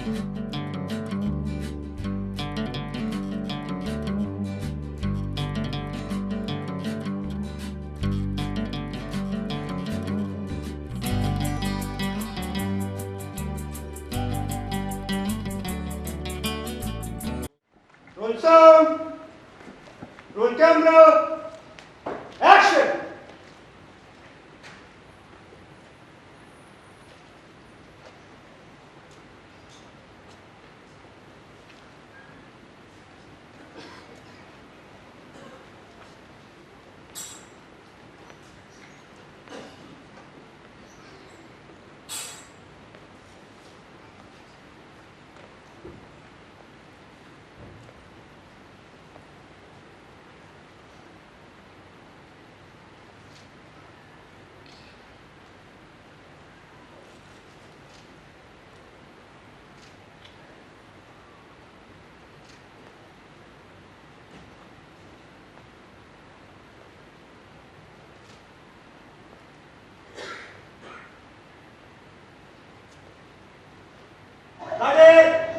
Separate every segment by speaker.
Speaker 1: Roll sound. Roll camera. Action.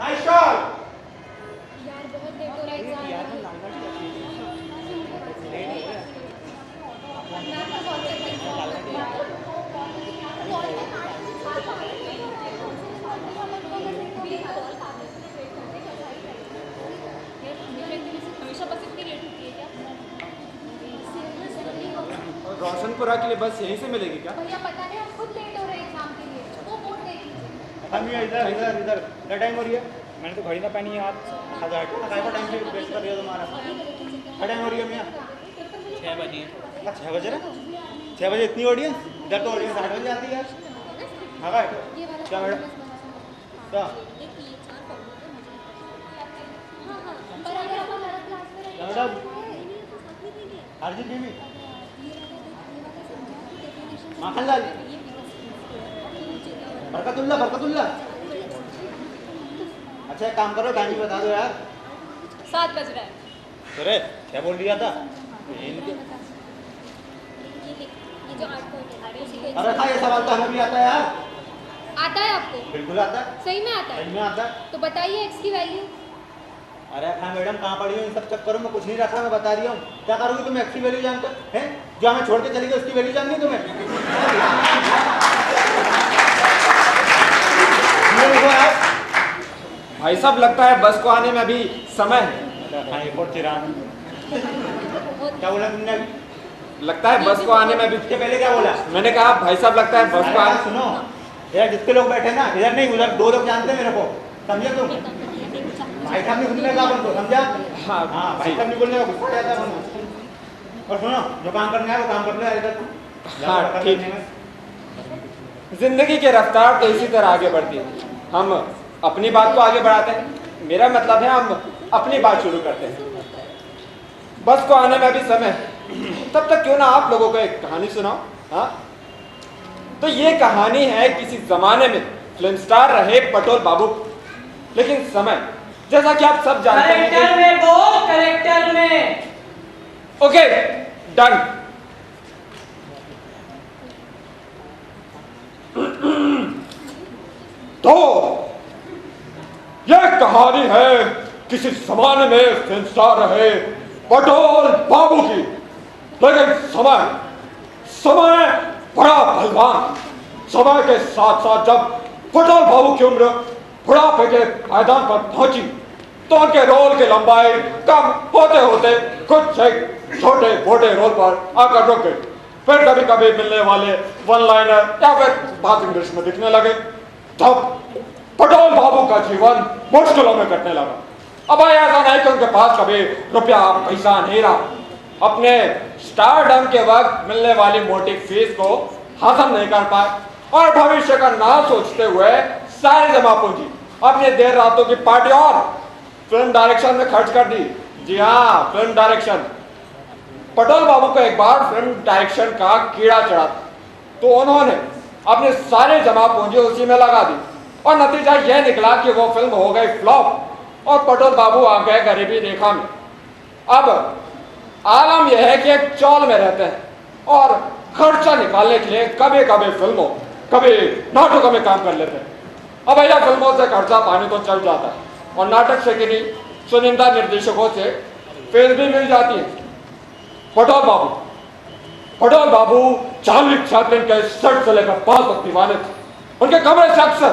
Speaker 1: Nice shot.
Speaker 2: यार बहुत late हो रहा है एग्जाम में। मैं आपको WhatsApp पे हमेशा बस इतनी लेट होती है क्या?
Speaker 3: रोशनपुरा के लिए बस यहीं से मिलेगी क्या?
Speaker 2: भैया पता नहीं, हम खुद लेट हो रहे हैं एग्जाम के लिए। वो बोर्ड देख लीजिए।
Speaker 1: हम इधर इधर इधर क्या टाइम हो रही है? मैंने तो घड़ी ना पहनी है आज। हजार का टाइम से वेस्ट कर दिया तुम्हारा। क्या टाइम हो रही है मियाँ?
Speaker 3: 6 बजे।
Speaker 1: 6 बजे ना? 6 बजे इतनी ऑडियंस? इधर तो ऑडियंस 8 बजे आती है। हाँ भाई क्या मैडम? क्या?
Speaker 2: पर अगर आप हमारा क्लास में रहेंगे
Speaker 1: मैडम अर्जुन बीवी माखनलाल बरकतुल्ला बरकतुल्ला। अच्छा एक काम करो, टाइम बता दो यार।
Speaker 2: 7 बज रहा है।
Speaker 1: अरे क्या बोल दिया था? अरे हाँ ये सवाल तो हमें भी आता है यार।
Speaker 2: आता है आपको?
Speaker 1: बिल्कुल आता है।
Speaker 2: सही में आता है?
Speaker 1: सही में आता है।
Speaker 2: तो बताइए x की वैल्यू।
Speaker 1: अरे हाँ मैडम कहाँ पढ़ी हो इन सब चक्करों में? कुछ नहीं रखा, मैं बता रही हूँ। क्या करोगी तुम एक्स की वैल्यू जानकर? हैं जो हमें छोड़ के चली गई उसकी वैल्यू जाननी है तुम्हें? ये देखो यार।
Speaker 3: भाई साहब लगता है बस को आने में अभी समय है।
Speaker 1: हाँ एक और चिराग। क्या बोला तुमने अभी?
Speaker 3: लगता है बस को आने में अभी।
Speaker 1: इसके पहले क्या बोला?
Speaker 3: मैंने कहा भाई साहब लगता है बस को
Speaker 1: अरे
Speaker 3: आने।
Speaker 1: सुनो यार, जितने लोग बैठे ना इधर नहीं उधर, 2 लोग जानते हैं मेरे को, समझे तुम? भाई साहब नहीं सुनने का अपन को, समझा?
Speaker 3: हाँ
Speaker 1: हाँ भाई साहब नहीं बोलने का गुस्सा आ जाता है अपन को। और सुनो जो काम करना है वो काम कर लो यार इधर।
Speaker 3: हाँ ठीक। जिंदगी की रफ्तार तो इसी तरह आगे बढ़ती है। हम अपनी बात को आगे बढ़ाते हैं। मेरा मतलब है हम अपनी बात शुरू करते हैं। बस को आने में अभी समय है। तब तक क्यों ना आप लोगों को एक कहानी सुनाओ। हाँ तो ये कहानी है किसी जमाने में फिल्म स्टार रहे पटोल बाबू। लेकिन समय जैसा कि आप सब जानते हैं।
Speaker 4: करेक्टर में बोल, करेक्टर में।
Speaker 3: Okay done. तो यह कहानी है किसी जमाने में फिल्म स्टार रहे पटोल बाबू की। लेकिन समय बड़ा बलवान। समय के साथ साथ जब पटोल बाबू की उम्र बुढ़ापे के मैदान पर पहुंची तो उनके रोल की लंबाई कम होते होते कुछ एक छोटे मोटे रोल पर आकर रुक गई। फिर कभी कभी मिलने वाले वन लाइनर या फिर बात इंग्लिश में दिखने लगे। तब पटोल बाबू का जीवन मुश्किलों में कटने लगा। अब ऐसा नहीं कि उनके पास कभी रुपया पैसा नहीं रहा। अपने स्टारडम के वक्त मिलने वाली मोटी फीस को हासिल नहीं कर पाए और भविष्य का ना सोचते हुए सारी जमा पूंजी अपने देर रातों की पार्टी और फिल्म डायरेक्शन में खर्च कर दी। जी हाँ, फिल्म डायरेक्शन। पटोल बाबू को एक बार फिल्म डायरेक्शन का कीड़ा चढ़ा तो उन्होंने अपने सारे जमा पूंजी उसी में लगा दी और नतीजा यह निकला कि वो फिल्म हो गई फ्लॉप और पटोल बाबू आ गए गरीबी रेखा में। अब आलम यह है कि एक चौल में रहते हैं और खर्चा निकालने के लिए कभी कभी फिल्मों कभी नाटकों में काम कर लेते हैं। अब भैया फिल्मों से खर्चा पानी तो चल जाता है और नाटक से किन्हीं चुनिंदा निर्देशकों से फेल भी मिल जाती है। पटोल बाबू चार्ली चैपलिन के सेट से लेकर पास तक दीवाने थे। उनके कमरे से अक्सर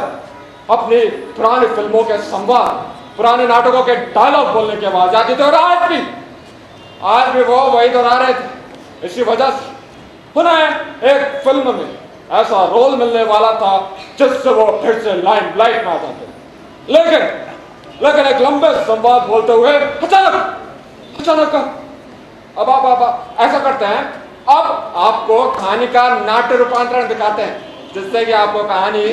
Speaker 3: अपनी पुरानी फिल्मों के संवाद, पुराने नाटकों के डायलॉग बोलने की आवाज आती थी और आज भी वो वही दोहरा रहे थे। इसी वजह से उन्हें एक फिल्म में ऐसा रोल मिलने वाला था जिससे वो फिर से लाइमलाइट में आ जाते। लेकिन एक लंबे संवाद बोलते हुए अचानक अब आप ऐसा करते हैं, अब आपको कहानी का नाट्य रूपांतरण दिखाते हैं जिससे कि आपको कहानी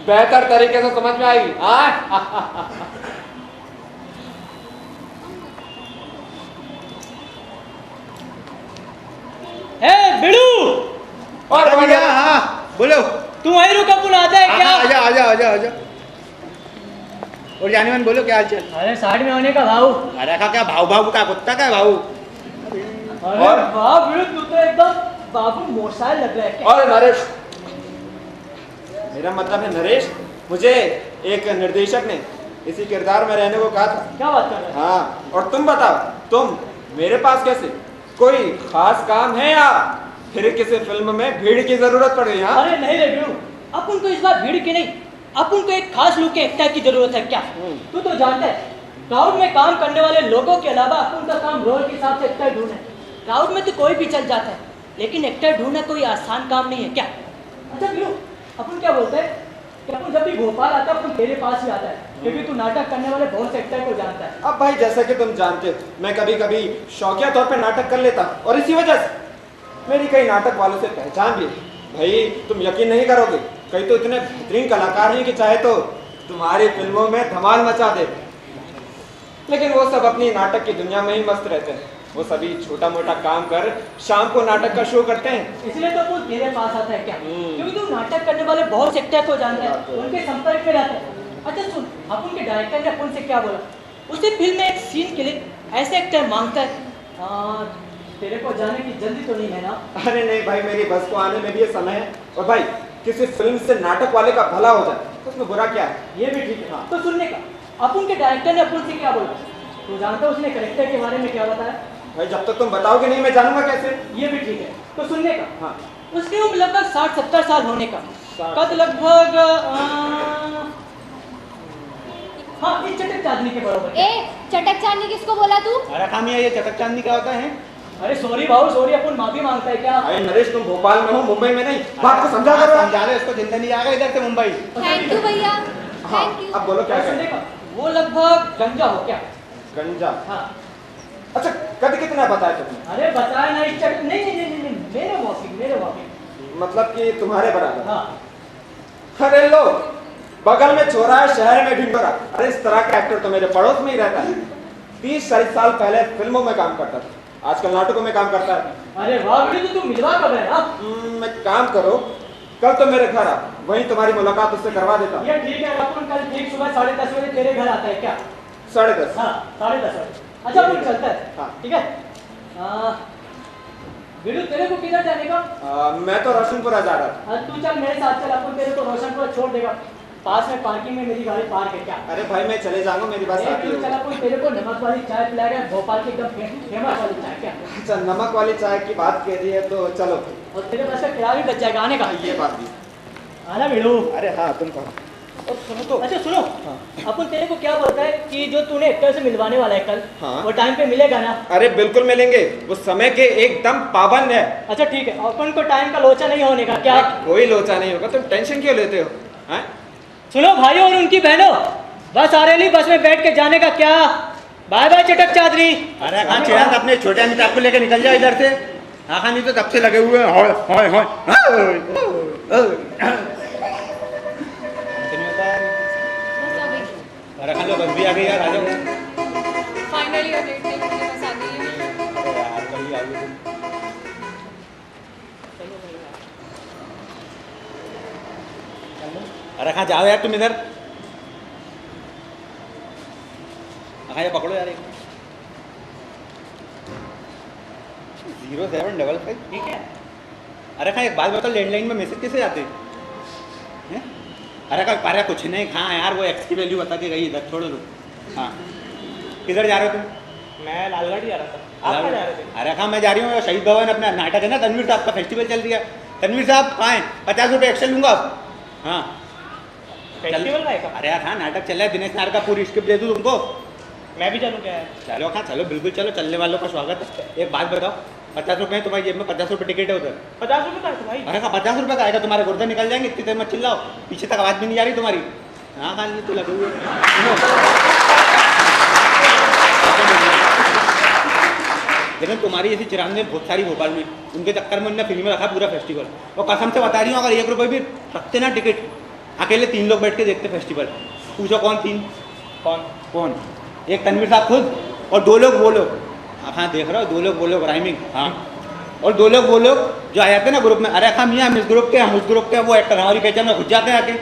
Speaker 3: बेहतर तरीके से समझ में आएगी।
Speaker 4: बिड़ू
Speaker 1: और भैया हाँ बोलो।
Speaker 4: तू वहीं रुका, बुलाता है क्या?
Speaker 1: आजा। और जानीमन बोलो क्या हाल चाल?
Speaker 4: अरे साइड में होने का भाऊ।
Speaker 1: अरे का क्या भाऊ का कुत्ता का भाऊ?
Speaker 4: अरे वाह बिड़ू, तू तो एकदम बाबू मोसाइल लग रहा है।
Speaker 3: और नरेश, मेरा मतलब है नरेश, मुझे एक निर्देशक ने इसी किरदार में रहने को कहा था।
Speaker 4: क्या बात कर रहे हैं?
Speaker 3: हाँ, और तुम बताओ, तुम मेरे पास कैसे? कोई खास काम है या फिर किसी फिल्म में भीड़ की जरूरत पड़ गई? हाँ?
Speaker 4: अरे नहीं रे बिड़ू, अपन को इस बार भीड़ की नहीं, अपन को एक खास लुक के एक्टर की जरूरत है। क्या तू तो जानता है, क्राउड में काम करने वाले लोगों के अलावा अपन का काम रोल के हिसाब से एक्टर ढूंढना है। क्राउड में तो कोई भी चल जाता है, लेकिन एक्टर ढूंढना कोई आसान काम नहीं है। क्या अच्छा बिड़ू, अपन क्या बोलते हैं कि अपन जब भी भोपाल आता है अपन तेरे पास ही आता है, क्योंकि तू नाटक करने वाले बहुत से एक्टर को जानता है।
Speaker 3: अब भाई जैसा कि तुम जानते हो, मैं कभी कभी शौकिया तौर पे नाटक कर लेता हूँ और इसी वजह से मेरी कई नाटक वालों से पहचान भी है। भाई तुम यकीन नहीं करोगे, कई तो इतने बेहतरीन कलाकार हैं कि चाहे तो तुम्हारी फिल्मों में धमाल मचा दे, लेकिन वो सब अपनी नाटक की दुनिया में ही मस्त रहते हैं। वो सभी छोटा मोटा काम कर शाम को नाटक का शो करते हैं।
Speaker 4: इसलिए तो वो तेरे पास आता है। क्या क्योंकि तू नाटक करने वाले बहुत से एक्टर को जानता है, उनके संपर्क में रहता है। अच्छा सुन, अपन के डायरेक्टर ने अपन से क्या बोला, उसी फिल्म में एक सीन के लिए ऐसे एक्टर मांगता है। तेरे को जाने की जल्दी तो नहीं है ना?
Speaker 3: अरे नहीं भाई, मेरी बस को आने में भी ये समय है। और भाई किसी फिल्म से नाटक वाले का भला हो जाए तो उसमें बुरा क्या है?
Speaker 4: ये भी ठीक है। हाँ। तो सुनने का, अपन के डायरेक्टर ने अपन से क्या बोला? तो जानता है उसने कैरेक्टर के बारे में क्या बताया?
Speaker 3: भाई जब तक तुम बताओगे नहीं मैं जानूंगा कैसे?
Speaker 4: ये भी ठीक है। तो सुनने का,
Speaker 3: हाँ,
Speaker 4: उसकी उम्र लगभग 60-70 साल होने का, कद लगभग हाँ इस चटक चांदनी के बराबर।
Speaker 2: ए चटक चांदनी किसको बोला तू?
Speaker 1: अरे खामिया, ये चटक चांदनी क्या होता है?
Speaker 4: अरे सॉरी भाऊ सॉरी, अपन माफी मांगता है। क्या
Speaker 3: अरे नरेश, तुम भोपाल में हो, मुंबई में नहीं, बात को समझा करो।
Speaker 1: समझा रहे, इसको जिंदा नहीं आएगा इधर से मुंबई।
Speaker 2: थैंक यू भैया,
Speaker 3: हाँ,
Speaker 2: थैंक यू।
Speaker 3: अब बोलो क्या
Speaker 4: सुनने
Speaker 3: है?
Speaker 4: का, वो लगभग गंजा हो। क्या
Speaker 3: गंजा?
Speaker 4: हाँ।
Speaker 3: अच्छा, कद कितना बताया तुमने?
Speaker 4: अरे बताया ना इस चटक, नहीं मेरे वॉकिंग
Speaker 3: मतलब कि तुम्हारे बराबर?
Speaker 4: हाँ।
Speaker 3: अरे लो, बगल में छोरा है, शहर में ढिंडोरा। अरे इस तरह का एक्टर तो मेरे पड़ोस में ही रहता है। 30-40 साल पहले फिल्मों में काम करता था, आजकल नाटकों में काम करता है।
Speaker 4: अरे वाह बेटी, तो तू मिलवा कब है? हाँ
Speaker 3: मैं काम करो, कल तो मेरे घर आ, वहीं तुम्हारी मुलाकात उससे करवा देता।
Speaker 4: ये ठीक है, अपन कल ठीक सुबह 10:30 बजे तेरे घर आता है। क्या
Speaker 3: 10:30?
Speaker 4: हाँ 10:30 बजे। अच्छा अपन चलता है।
Speaker 3: हाँ।
Speaker 4: ठीक है। बिड़ू तेरे को किधर जाने का?
Speaker 3: मैं तो रोशनपुरा जा रहा था।
Speaker 4: तू चल मेरे साथ चल, अपन तेरे को रोशनपुरा छोड़ देगा। पास में पार्किंग में मेरी गाड़ी पार्क है। क्या
Speaker 3: अरे भाई मैं चले जाऊंगा, मेरी बात आती है।
Speaker 4: चला, कोई तेरे को नमक वाली चाय पिलाएगा, भोपाल की एकदम फेमस वाली चाय। क्या
Speaker 3: अच्छा, नमक वाली चाय की बात कह रही है तो चलो।
Speaker 4: और तेरे पास का किराया भी बच जाएगा आने का।
Speaker 3: ये बात भी।
Speaker 4: आना बिड़ू।
Speaker 3: अरे हाँ, तुम कहो। और सुनो तो।
Speaker 4: अच्छा सुनो, अपन तेरे को क्या बोलता है कि जो तूने एक्टर से मिलवाने वाला है कल,
Speaker 3: हाँ।
Speaker 4: वो टाइम पे मिलेगा ना?
Speaker 3: अरे बिल्कुल मिलेंगे, वो समय के एकदम पाबंद है।
Speaker 4: अच्छा ठीक है, अपन को टाइम का लोचा नहीं होने का। क्या
Speaker 3: कोई लोचा नहीं होगा, तुम टेंशन क्यों लेते हो? हैं?
Speaker 4: सुनो भाइयों और उनकी बहनों, बस आ रही, बस में बैठ के जाने का। क्या बाय बाय चटक चादरी।
Speaker 1: अरे कहाँ चिराग, अपने छोटे अमिताभ को लेकर निकल जाओ इधर से। हाँ नहीं तो तब से लगे हुए हैं।
Speaker 2: बस अभी
Speaker 1: अरे खान बस भी आ गई यार, आ जाओ।
Speaker 2: फाइनली वो डेट पे मुझे बस आ गई है।
Speaker 1: अरे यार कभी आ गई। अरे कहाँ जाओ यार तुम इधर। हाँ ये पकड़ो यार, 0755।
Speaker 4: ठीक है।
Speaker 1: अरे कहाँ एक बात बताओ, लैंडलाइन में मैसेज कैसे आते हैं? अरे कुछ नहीं, कहाँ यार, वो एक्स की वैल्यू बता के गई, इधर छोड़ दो। हाँ, किधर जा रहे हो तुम?
Speaker 4: मैं लालगढ़ जा रहा था। आप कहाँ जा रहे थे?
Speaker 1: अरे कहाँ मैं जा रही हूँ शहीद भवन, अपना नाटक है ना, तनवीर साहब का फेस्टिवल चल रही है। तनवीर साहब कहाँ हैं? 50 रुपये एक्स्ट्रा लूंगा। हाँ
Speaker 4: फेस्टिवल का है क्या?
Speaker 1: अरे यार हाँ, नाटक चल रहा है, दिनेश नायर का पूरी स्क्रिप्ट दे दूँ तुमको?
Speaker 4: मैं भी चलूँ क्या है?
Speaker 1: चलो हाँ चलो, बिल्कुल चलो, चलने वालों का स्वागत है। एक बात बताओ, 50 रुपये तुम्हारी जेब में, 50 रुपये टिकट है उधर।
Speaker 4: 50 रुपये का है भाई?
Speaker 1: अरे कहा 50 रुपये का आएगा, तुम्हारे गुर्दे निकल जाएंगे, इतनी देर मत चिल्लाओ, पीछे तक आवाज़ भी नहीं जा रही तुम्हारी। हाँ खाली तो लगे हुए लेकिन तुम्हारी ऐसी चिरांदे बहुत सारी भोपाल में, उनके चक्कर में उन्होंने फ्री में रखा पूरा फेस्टिवल। और कसम से बता रही हूँ, अगर 1 रुपये भी रखते ना टिकट, अकेले 3 लोग बैठ के देखते फेस्टिवल। पूछो कौन 3? कौन? एक तनवीर साहब खुद, और 2 लोग वो लोग, आप हाँ देख रहे हो, 2 लोग वो लोग राइमिंग, हाँ, और 2 लोग वो लोग जो आ जाते हैं ना ग्रुप में, अरे हम यहाँ हम इस ग्रुप के, हम उस ग्रुप के, वो एक्टर हमारी पहचान में घुस जाते हैं आके।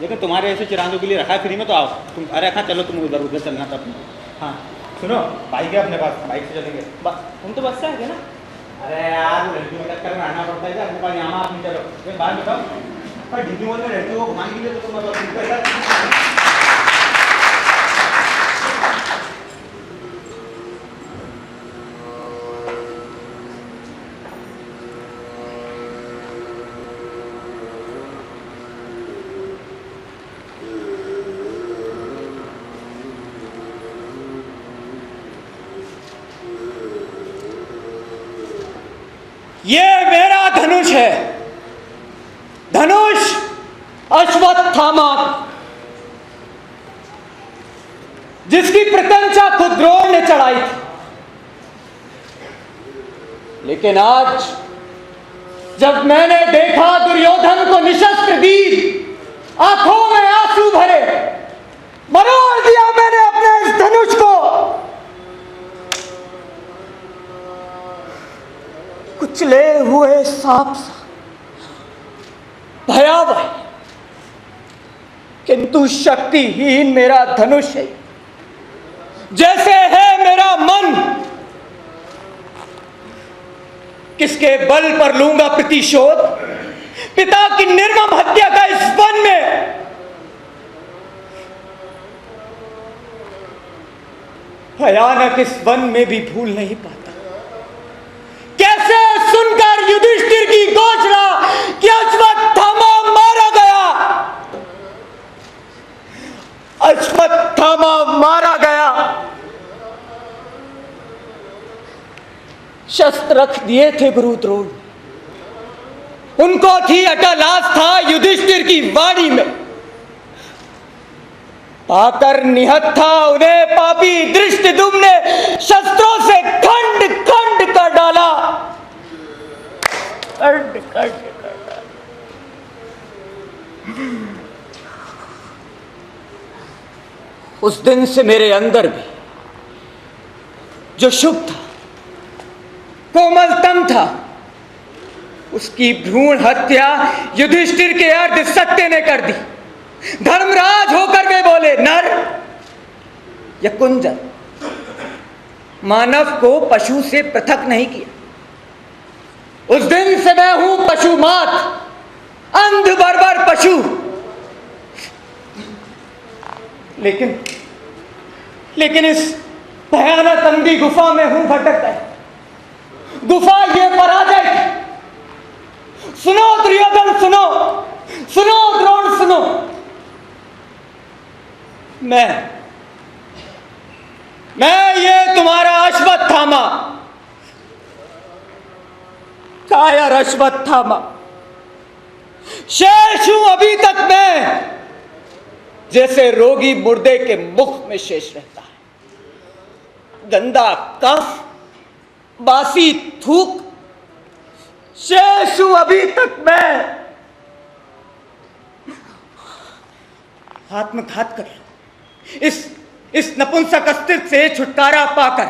Speaker 1: लेकिन तुम्हारे ऐसे चिरांदों के लिए रखा है फ्री में, तो आओ तुम। अरे हाँ चलो, तुम उधर उधर चलना था अपने। हाँ सुनो, बाइक है अपने पास, बाइक से चलेंगे।
Speaker 4: हम तो बस से आएंगे ना?
Speaker 1: अरे यार वो लड़कियों के चक्कर में आना पड़ता है, अपने पास यहाँ आप नहीं। चलो एक बात बताओ, पर डिग्री मॉल में लड़कियों को घुमाने के लिए तो तुम बताओ।
Speaker 5: ये मेरा धनुष है, धनुष अश्वत्थामा, जिसकी प्रशंसा खुद द्रोण ने चढ़ाई थी। लेकिन आज जब मैंने देखा दुर्योधन को निशस्त्र वीर, आंखों में आंसू भरे, मरोड़ दिया मैंने अपने इस धनुष को। कुचले हुए सांप सा भयावह, किंतु शक्तिहीन मेरा धनुष है, जैसे है मेरा मन। किसके बल पर लूंगा प्रतिशोध? पिता की निर्मम हत्या का इस वन में। भयानक इस वन में भी भूल नहीं पाता। कैसे सुनकर युधिष्ठिर की घोषणा कि अश्वत्थामा मारा गया, अश्वत्थामा मारा गया, शस्त्र रख दिए थे गुरु द्रोण, उनको थी अटल आस्था युधिष्ठिर की वाणी में। पाकर निहत्था उन्हें पापी धृष्टद्युम्न ने शस्त्रों से खंड खंड कर डाला, खंड खंड कर डाला। उस दिन से मेरे अंदर भी जो शुभ था, कोमलतम था, उसकी भ्रूण हत्या युधिष्ठिर के अर्ध सत्य ने कर दी। धर्मराज होकर वे बोले, नर या कुंजर, मानव को पशु से पृथक नहीं किया। उस दिन से मैं हूं पशु मात, अंध बर्बर पशु। लेकिन इस भयानक अंधी गुफा में हूं भटकता है। गुफा ये पराजय। सुनो दुर्योधन, सुनो, सुनो द्रोण, सुनो। मैं ये तुम्हारा अश्वत्थामा, कायर अश्वत्थामा, शेष हूं अभी तक मैं, जैसे रोगी मुर्दे के मुख में शेष रहता है। गंदा कफ, बासी थूक, शेष हूं अभी तक मैं। आत्मघात कर लो। इस नपुंसक अस्तित्व से छुटकारा पाकर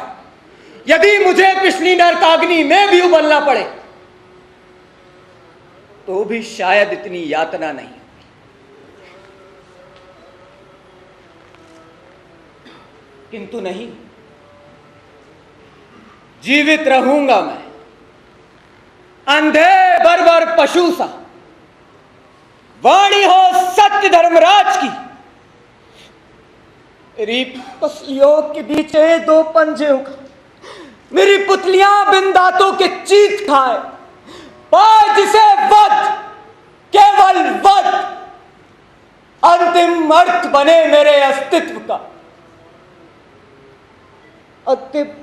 Speaker 5: यदि मुझे पिछली नरकाग्नि में भी उबलना पड़े तो भी शायद इतनी यातना नहीं। किंतु नहीं, जीवित रहूंगा मैं, अंधे बर्बर पशु सा। वाणी हो सत्य धर्मराज की। मेरी पसलियों के बीच ये दो पंजे उगा, मेरी पुतलियां बिन दांतों के चीख खाए, पाए जिसे वध, केवल वध, अंतिम अर्थ बने मेरे अस्तित्व का। अंतिम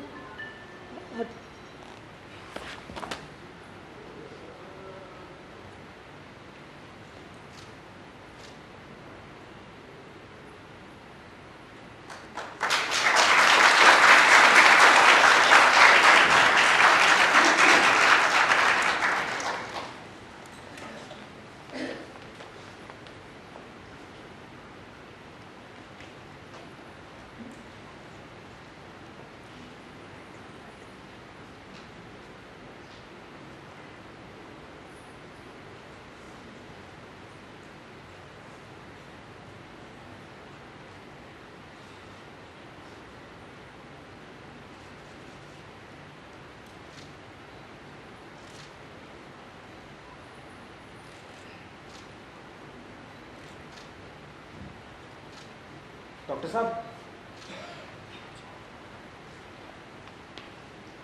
Speaker 1: डॉक्टर साहब,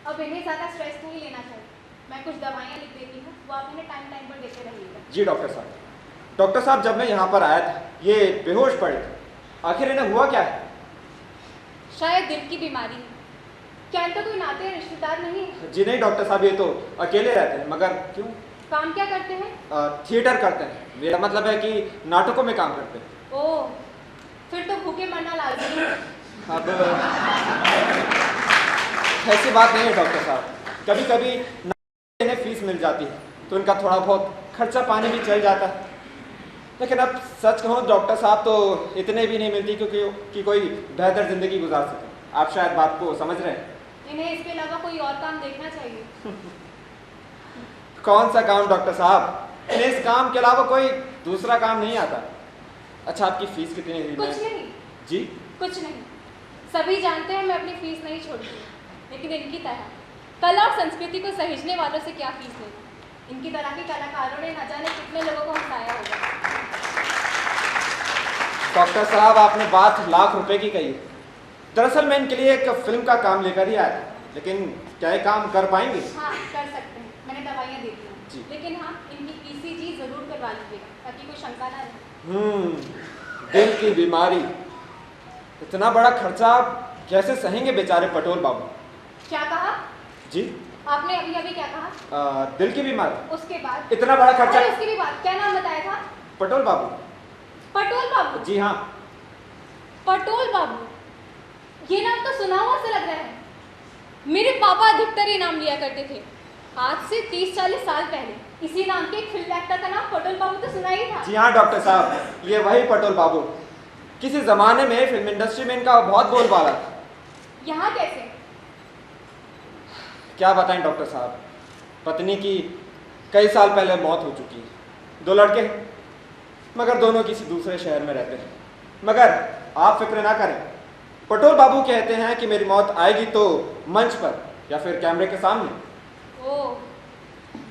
Speaker 2: अब इन्हें ज़्यादा स्ट्रेस नहीं लेना चाहिए। मैं कुछ दवाइयाँ लिख देती हूँ, वो आप इन्हें टाइम टाइम पर देते रहिएगा।
Speaker 1: जी डॉक्टर साहब। डॉक्टर साहब, जब मैं यहाँ पर आया था ये बेहोश पड़े थे, आखिर इन्हें हुआ क्या है?
Speaker 2: शायद दिल की बीमारी है। क्या इनका कोई नाते या रिश्तेदार नहीं है?
Speaker 1: जी नहीं डॉक्टर साहब, ये तो अकेले रहते हैं। मगर क्यों?
Speaker 2: काम क्या करते हैं?
Speaker 1: थिएटर करते हैं। मेरा मतलब है कि नाटकों में काम करते हैं।
Speaker 2: ओह, फिर तो भूखे मरना लाजमी है।
Speaker 1: अब ऐसी बात नहीं है डॉक्टर साहब, कभी कभी इन्हें फीस मिल जाती है तो इनका थोड़ा बहुत खर्चा पानी भी चल जाता है। लेकिन अब सच कहूँ डॉक्टर साहब, तो इतने भी नहीं मिलती क्योंकि कि कोई बेहतर ज़िंदगी गुजार सके। आप शायद बात को समझ रहे हैं।
Speaker 2: इन्हें इसके अलावा कोई और काम देखना चाहिए।
Speaker 1: कौन सा काम डॉक्टर साहब? इन्हें इस काम के अलावा कोई दूसरा काम नहीं आता। अच्छा, आपकी फीस कितनी हुई?
Speaker 2: कुछ नहीं
Speaker 1: जी?
Speaker 2: कुछ नहीं। सभी जानते हैं मैं अपनी फीस नहीं छोड़ती, लेकिन इनकी तरह कला और संस्कृति को सहेजने वालों से क्या फीस लेनी। इनकी तरह के कलाकारों ने न जाने कितने लोगों को हंसाया होगा।
Speaker 1: डॉक्टर साहब, आपने बात लाख रुपए की कही। दरअसल मैं इनके लिए एक फिल्म का काम लेकर ही आया था, लेकिन क्या ये काम कर पाएंगे?
Speaker 2: हाँ, कर सकते हैं। मैंने दवाइयाँ दे दी
Speaker 1: जी।
Speaker 2: हैं, लेकिन हाँ, इनकी ECG जरूर करवा लीजिएगा ताकि कोई शंका ना रहे।
Speaker 1: दिल की बीमारी, इतना बड़ा खर्चा कैसे सहेंगे बेचारे पटोल बाबू?
Speaker 2: क्या कहा?
Speaker 1: जी?
Speaker 2: आपने अभी अभी क्या कहा?
Speaker 1: दिल की बीमारी,
Speaker 2: उसके बाद?
Speaker 1: इतना बड़ा खर्चा।
Speaker 2: अरे उसके भी बाद क्या नाम बताया था?
Speaker 1: पटोल बाबू।
Speaker 2: पटोल बाबू?
Speaker 1: जी हाँ।
Speaker 2: पटोल बाबू, ये नाम तो सुना हुआ सा लग रहा है। मेरे पापा अधिकतर ये नाम लिया करते थे। आज से 30-40 साल पहले इसी नाम के एक फिल्म एक्टर का नाम पटोल बाबू तो सुना ही था।
Speaker 1: जी हाँ डॉक्टर साहब, ये वही पटोल बाबू। किसी जमाने में फिल्म इंडस्ट्री में इनका बहुत बोलबाला था।
Speaker 2: यहाँ कैसे?
Speaker 1: क्या बताएं डॉक्टर साहब, पत्नी की कई साल पहले मौत हो चुकी है। 2 लड़के हैं, मगर दोनों किसी दूसरे शहर में रहते हैं। मगर आप फिक्र ना करें, पटोल बाबू कहते हैं कि मेरी मौत आएगी तो मंच पर या फिर कैमरे के सामने।
Speaker 2: ओह,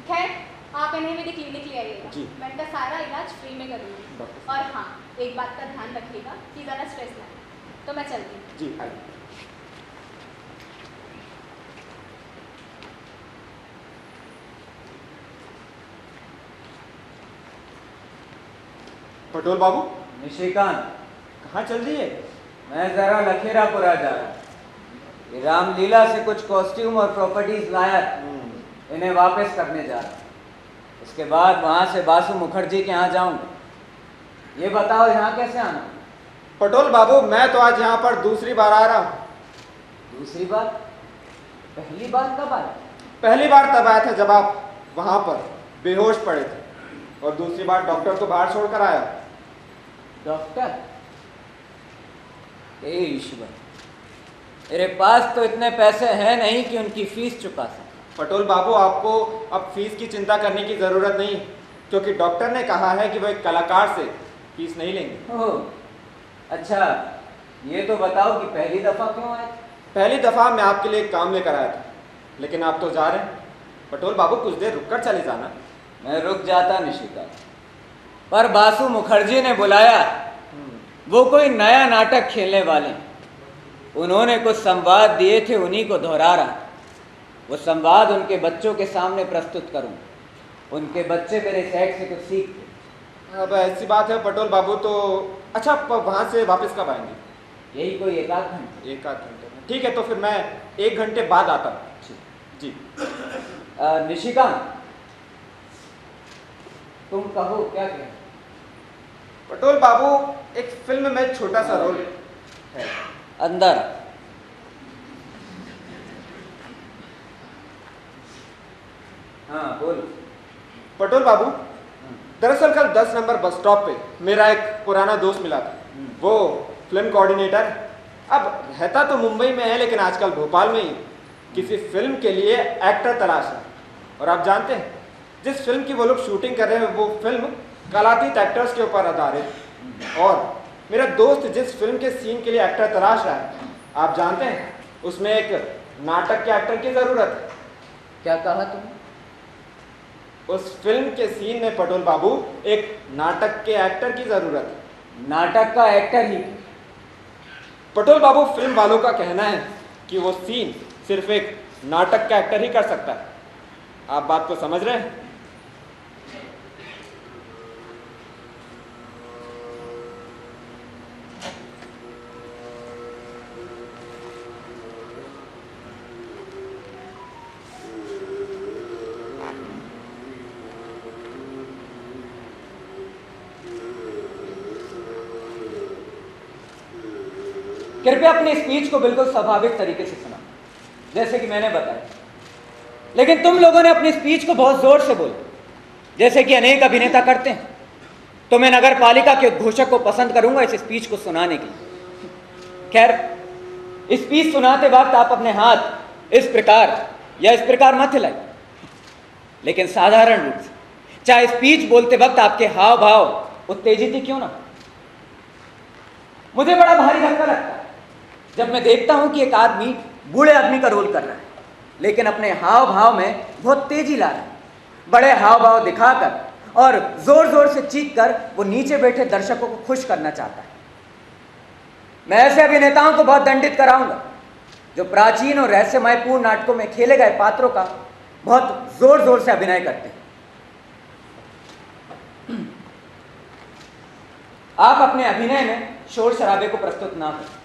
Speaker 2: खैर आप इन्हें मेरी क्लिनिक ले आइएगा।
Speaker 1: जी।
Speaker 2: मैं इनका सारा इलाज फ्री में करूँगी।
Speaker 1: डॉक्टर
Speaker 2: और हाँ, एक बात का ध्यान रखिएगा कि ज़्यादा स्ट्रेस ना लें। तो मैं चलती हूँ।
Speaker 1: जी आइए। पटोल बाबू,
Speaker 5: निशिकांत,
Speaker 1: कहाँ चल रही है?
Speaker 5: मैं जरा लखेरापुरा जा रहा हूँ। रामलीला से कुछ कॉस्ट्यूम और प्रॉपर्टीज लाया था, इन्हें वापस करने जा रहा हूँ। उसके बाद वहाँ से बासु मुखर्जी के यहाँ जाऊँगा। ये बताओ यहाँ कैसे आना?
Speaker 1: पटोल बाबू, मैं तो आज यहाँ पर दूसरी बार आ रहा हूँ।
Speaker 5: दूसरी बार? पहली बार कब आया?
Speaker 1: पहली बार तब आया था जब आप वहाँ पर बेहोश पड़े थे, और दूसरी बार डॉक्टर को बाहर छोड़कर आया।
Speaker 5: डॉक्टर? हे ईश्वर, मेरे पास तो इतने पैसे हैं नहीं कि उनकी फीस चुका सकूं।
Speaker 1: पटोल बाबू, आपको अब फीस की चिंता करने की ज़रूरत नहीं, क्योंकि डॉक्टर ने कहा है कि वो एक कलाकार से फीस नहीं लेंगे।
Speaker 5: ओह, अच्छा, ये तो बताओ कि पहली दफ़ा क्यों आए?
Speaker 1: पहली दफ़ा मैं आपके लिए एक काम लेकर आया था, लेकिन आप तो जा रहे हैं। पटोल बाबू, कुछ देर रुककर चले जाना।
Speaker 5: मैं रुक जाता निशिकांत, पर बासु मुखर्जी ने बुलाया, वो कोई नया नाटक खेलने वाले हैं। उन्होंने कुछ संवाद दिए थे, उन्हीं को दोहरा रहा। वो संवाद उनके बच्चों के सामने प्रस्तुत करूं। उनके बच्चे मेरे सेट से कुछ सीखते।
Speaker 6: अब ऐसी बात है पटोल बाबू, तो अच्छा वहाँ से वापस कब आएंगे?
Speaker 5: यही कोई एक आध घंटे।
Speaker 6: एक आध घंटे में, ठीक है, तो फिर मैं 1 घंटे बाद आता हूँ। जी।
Speaker 5: निशिकांत, तुम कहो क्या कहें?
Speaker 6: पटोल बाबू, एक फिल्म में छोटा सा रोल है।
Speaker 5: अंदर। हाँ बोलो।
Speaker 6: पटोल बाबू, दरअसल कल 10 नंबर बस स्टॉप पे मेरा एक पुराना दोस्त मिला था। वो फिल्म कोऑर्डिनेटर है। अब रहता तो मुंबई में है, लेकिन आजकल भोपाल में ही किसी फिल्म के लिए एक्टर तलाश है। और आप जानते हैं, जिस फिल्म की वो लोग शूटिंग कर रहे हैं, वो फिल्म कलातीत एक्टर्स के ऊपर आधारित है। और मेरा दोस्त जिस फिल्म के सीन के लिए एक्टर तलाश रहा है, आप जानते हैं, उसमें एक नाटक के एक्टर की ज़रूरत है।
Speaker 5: क्या कहा तुमने?
Speaker 6: उस फिल्म के सीन में पटोल बाबू एक नाटक के एक्टर की ज़रूरत है।
Speaker 5: नाटक का एक्टर ही?
Speaker 6: पटोल बाबू, फिल्म वालों का कहना है कि वो सीन सिर्फ एक नाटक का एक्टर ही कर सकता है। आप बात को समझ रहे हैं?
Speaker 5: कृपया अपनी स्पीच को बिल्कुल स्वाभाविक तरीके से सुना, जैसे कि मैंने बताया। लेकिन तुम लोगों ने अपनी स्पीच को बहुत जोर से बोला, जैसे कि अनेक अभिनेता करते हैं। तो मैं नगर पालिका के उद्घोषक को पसंद करूंगा इस स्पीच को सुनाने के लिए। खैर, स्पीच सुनाते वक्त आप अपने हाथ इस प्रकार या इस प्रकार मत हिलाइए, लेकिन साधारण रूप से, चाहे स्पीच बोलते वक्त आपके हाव भाव उत्तेजित ही क्यों ना। मुझे बड़ा भारी धक्का लगता है जब मैं देखता हूं कि एक आदमी बूढ़े आदमी का रोल कर रहा है, लेकिन अपने हाव भाव में बहुत तेजी ला रहा है। बड़े हाव भाव दिखाकर और जोर जोर से चीख कर वो नीचे बैठे दर्शकों को खुश करना चाहता है। मैं ऐसे अभिनेताओं को बहुत दंडित कराऊंगा जो प्राचीन और रहस्यमयपूर्ण नाटकों में खेले गए पात्रों का बहुत जोर जोर से अभिनय करते हैं। आप अपने अभिनय में शोर शराबे को प्रस्तुत ना करें।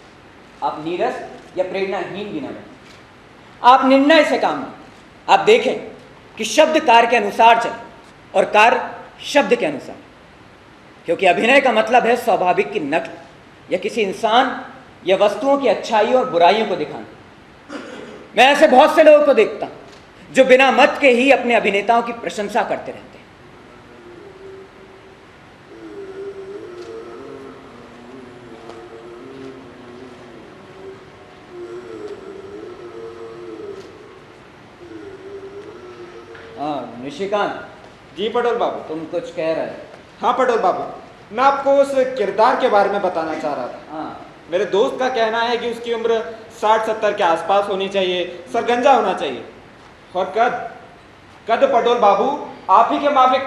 Speaker 5: आप नीरस या प्रेरणाहीन भी ना बने। आप निर्णय से काम लें। आप देखें कि शब्द कार्य के अनुसार चले और कार्य शब्द के अनुसार, क्योंकि अभिनय का मतलब है स्वाभाविक की नकल या किसी इंसान या वस्तुओं की अच्छाइयों और बुराइयों को दिखाना। मैं ऐसे बहुत से लोगों को देखता हूं जो बिना मत के ही अपने अभिनेताओं की प्रशंसा करते रहते हैं। निशिकांत
Speaker 6: जी पटोल बाबू।
Speaker 5: तुम कुछ कह रहे हो?
Speaker 6: हाँ पटोल बाबू, मैं आपको उस किरदार के बारे में बताना चाह रहा था।
Speaker 5: हाँ।
Speaker 6: मेरे दोस्त का कहना है कि उसकी उम्र 60-70 के आसपास होनी चाहिए, सरगंजा होना चाहिए, और कद पटोल बाबू आप ही के माफिक,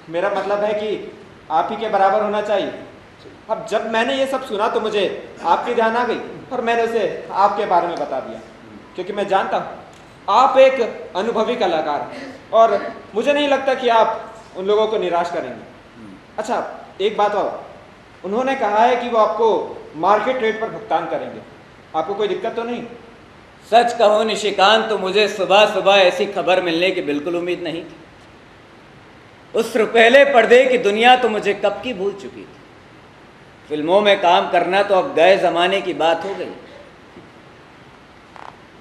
Speaker 6: मेरा मतलब है कि आप ही के बराबर होना चाहिए। अब जब मैंने ये सब सुना तो मुझे आपकी ध्यान आ गई और मैंने उसे आपके बारे में बता दिया, क्योंकि मैं जानता हूँ आप एक अनुभवी कलाकार हैं और मुझे नहीं लगता कि आप उन लोगों को निराश करेंगे। अच्छा, एक बात और, उन्होंने कहा है कि वो आपको मार्केट रेट पर भुगतान करेंगे। आपको कोई दिक्कत तो नहीं?
Speaker 5: सच कहो निशिकांत, तो मुझे सुबह सुबह ऐसी खबर मिलने की बिल्कुल उम्मीद नहीं थी। उस रुपहले पर्दे की दुनिया तो मुझे कब की भूल चुकी थी। फिल्मों में काम करना तो अब गए जमाने की बात हो गई।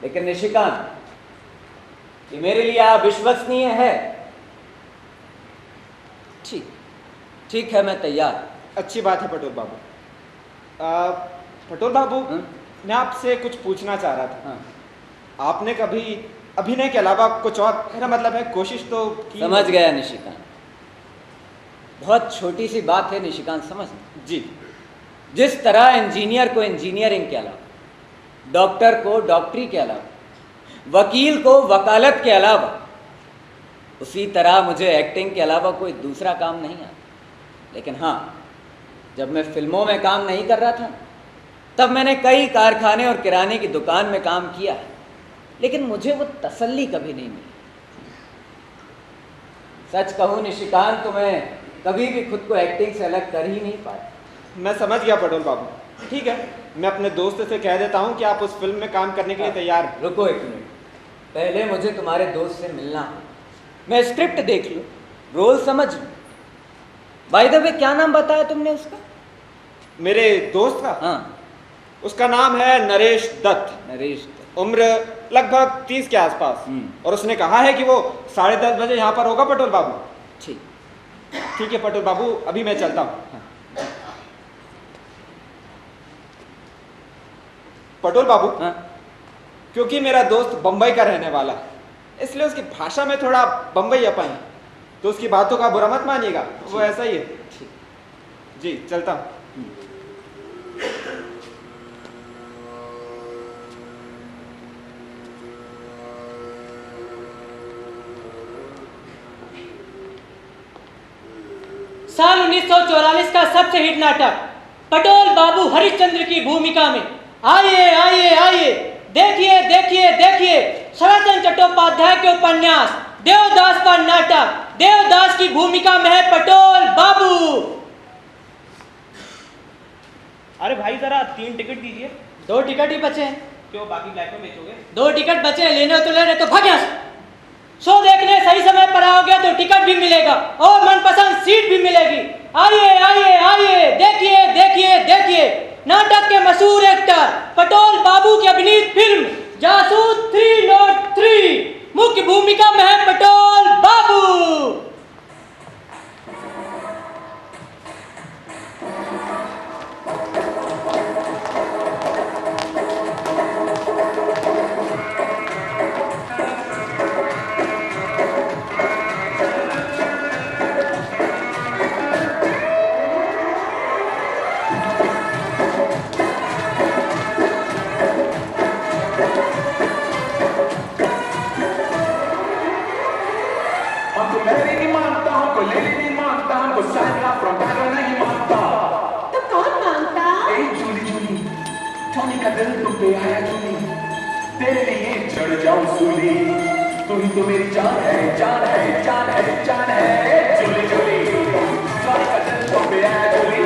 Speaker 5: लेकिन निशिकांत, ये मेरे लिए अविश्वसनीय है। ठीक है, मैं तैयार।
Speaker 6: अच्छी बात है पटोल बाबू। पटोल बाबू, मैं आपसे कुछ पूछना चाह रहा था।
Speaker 5: हाँ।
Speaker 6: आपने कभी अभिनय के अलावा कुछ और, मेरा मतलब है कोशिश तो की?
Speaker 5: समझ गया निशिकांत, बहुत छोटी सी बात है निशिकांत, समझ
Speaker 6: जी।
Speaker 5: जिस तरह इंजीनियर को इंजीनियरिंग के अलावा, डॉक्टर को डॉक्टरी के अलावा, वकील को वकालत के अलावा, उसी तरह मुझे एक्टिंग के अलावा कोई दूसरा काम नहीं आता। लेकिन हाँ, जब मैं फिल्मों में काम नहीं कर रहा था तब मैंने कई कारखाने और किराने की दुकान में काम किया, लेकिन मुझे वो तसल्ली कभी नहीं मिली। सच कहूं निशिकांत, तो मैं कभी भी खुद को एक्टिंग से अलग कर ही नहीं पाया।
Speaker 6: मैं समझ गया पटोल बाबू। ठीक है, मैं अपने दोस्त से कह देता हूँ कि आप उस फिल्म में काम करने के लिए तैयार हैं।
Speaker 5: रुको एक मिनट, पहले मुझे तुम्हारे दोस्त से मिलना हो। मैं स्क्रिप्ट देख लूं, रोल समझ लूं। बाय द वे, क्या नाम बताया तुमने उसका?
Speaker 6: मेरे दोस्त का?
Speaker 5: हाँ,
Speaker 6: उसका नाम है नरेश दत्त।
Speaker 5: नरेश दत्त।
Speaker 6: उम्र लगभग 30 के आसपास। और उसने कहा है कि वो 10:30 बजे यहाँ पर होगा पटोल बाबू।
Speaker 5: ठीक।
Speaker 6: ठीक है पटोल बाबू, अभी मैं चलता हूँ।
Speaker 5: हाँ।
Speaker 6: पटोल बाबू,
Speaker 5: हाँ।
Speaker 6: क्योंकि मेरा दोस्त बंबई का रहने वाला है, इसलिए उसकी भाषा में थोड़ा बंबई अपन है, तो उसकी बातों का बुरा मत मानिएगा, वो ऐसा ही है।
Speaker 5: ठीक।
Speaker 6: जी चलता हूँ।
Speaker 4: साल 1944 का सबसे हिट नाटक पटोल बाबू हरिश्चंद्र की भूमिका में आइए आइए आइए, देखिए देखिए देखिए, शरदचंद्र चट्टोपाध्याय के उपन्यास देवदास पर नाटक देवदास की भूमिका में है पटोल बाबू।
Speaker 1: अरे भाई जरा 3 टिकट दीजिए।
Speaker 4: 2 टिकट ही बचे हैं।
Speaker 1: क्यों, बाकी ब्लैक में बेचोगे?
Speaker 4: 2 टिकट बचे हैं, लेने तो लेने, तो भाग यहाँ से। शो देखने सही समय पर आओगे तो टिकट भी मिलेगा और मनपसंद सीट भी मिलेगी। आइए आइए आइए, देखिए देखिए देखिए, नाटक के मशहूर एक्टर पटोल बाबू की अभिनीत फिल्म जासूस 303 मुख्य भूमिका में है पटोल बाबू।
Speaker 7: तो कौन मांगता?
Speaker 8: दिल तुम पे आया जूली, तेरे लिए चढ़ जाऊं सूली, तू ही तो मेरी जान है जान है जान है जान है। जूली जूली जॉनी का दिल तुम पे आया जूली,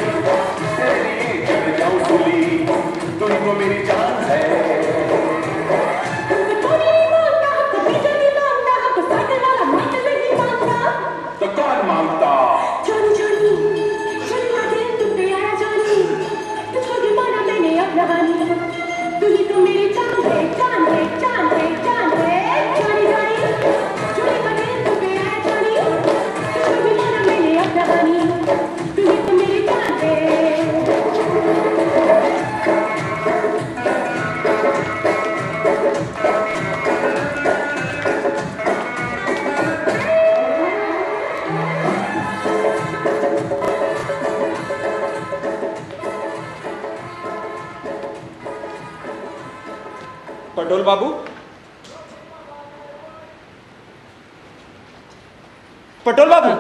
Speaker 8: तेरे लिए चढ़ जाऊं सूली, तू ही तो मेरी जान है। तो कौन मांगता?
Speaker 7: जॉनी जॉनी जॉनी का दिल तुम पे आया जॉनी, तुझको दीवाना मैंने अब लगानी, तू ही तो मेरी जान है जान है जान है जान है। जॉनी जॉनी जॉनी का दिल तुम पे आया जॉनी, तुझको दीवाना मैंने अब लगानी, तू ही तो मेरी जान है।
Speaker 6: पटोल बाबू, पटोल बाबू,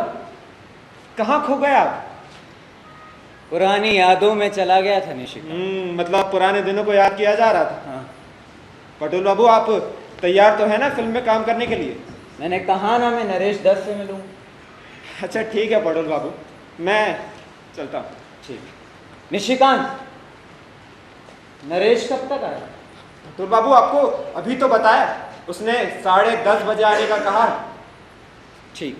Speaker 6: कहाँ खो गए आप?
Speaker 5: पुरानी यादों में चला गया था निशिक।
Speaker 6: मतलब पुराने दिनों को याद किया जा रहा था।
Speaker 5: हाँ।
Speaker 6: पटोल बाबू, आप तैयार तो है ना फिल्म में काम करने के लिए?
Speaker 5: मैंने कहा ना मैं नरेश दत्त से मिलूं।
Speaker 6: अच्छा ठीक है पटोल बाबू, मैं चलता हूँ।
Speaker 5: ठीक। निशिकांत, नरेश कब तक आया?
Speaker 6: पटोल बाबू, आपको अभी तो बताया, उसने 10:30 बजे आने का कहा है।
Speaker 5: ठीक,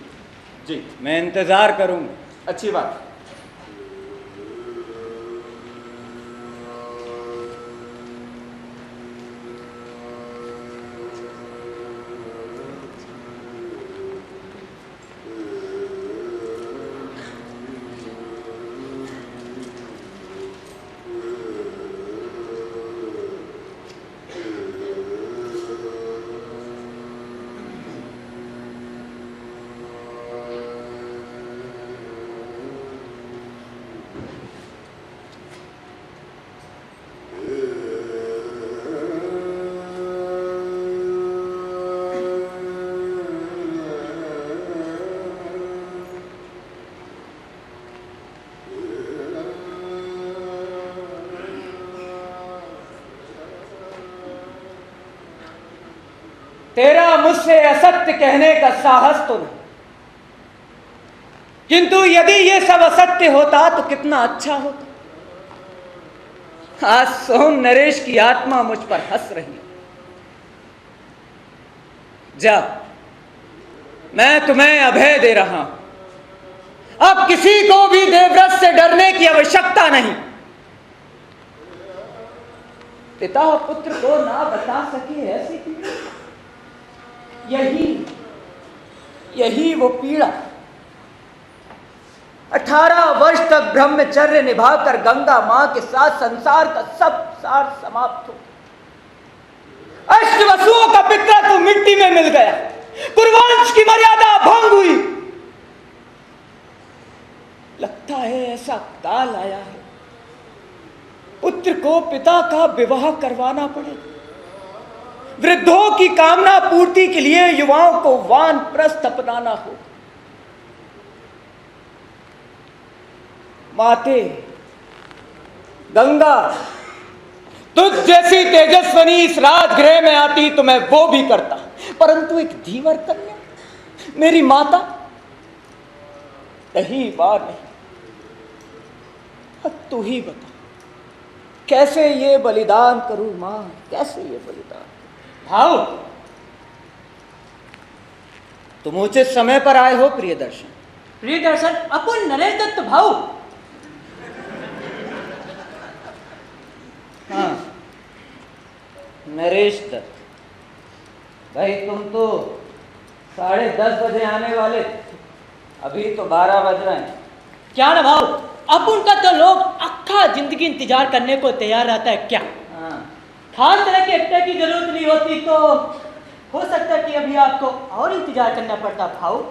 Speaker 6: जी
Speaker 5: मैं इंतजार करूंगा।
Speaker 6: अच्छी बात।
Speaker 5: तेरा मुझसे असत्य कहने का साहस तो नहीं, किंतु यदि ये सब असत्य होता तो कितना अच्छा होता। आज सोम नरेश की आत्मा मुझ पर हंस रही है। जा, मैं तुम्हें अभय दे रहा हूं। अब किसी को भी देवव्रत से डरने की आवश्यकता नहीं। पिता पुत्र को ना बता सके ऐसी पीड़ा, यही वो पीड़ा। 18 वर्ष तक ब्रह्मचर्य निभाकर गंगा मां के साथ संसार का सब सार समाप्त हो। अष्ट वसुओं का पितृत्व मिट्टी में मिल गया। कुरुवंश की मर्यादा भंग हुई। लगता है ऐसा काल आया है, पुत्र को पिता का विवाह करवाना पड़ेगा। वृद्धों की कामना पूर्ति के लिए युवाओं को वानप्रस्थ अपनाना होगा। माते गंगा, तुझ जैसी तेजस्वनी इस राजगृह में आती तो मैं वो भी करता, परंतु एक धीवर कन्या मेरी माता कहीं बार नहीं। अब तू ही बता, कैसे ये बलिदान करूं मां, कैसे ये बलिदान? भाव, तुम उचित समय पर आए हो प्रियदर्शन।
Speaker 4: प्रियदर्शन अपन नरेश दत्त भाऊ।
Speaker 5: हाँ, नरेश दत्त भाई, तुम तो 10:30 बजे आने वाले थे, अभी तो 12 बज रहे हैं।
Speaker 4: क्या ना भाऊ, अपन का तो लोग अक्खा जिंदगी इंतजार करने को तैयार रहता है क्या?
Speaker 5: हाँ,
Speaker 4: खास तरह के एक्टर की जरूरत नहीं होती तो हो सकता है कि अभी आपको और इंतजार करना पड़ता भाऊ।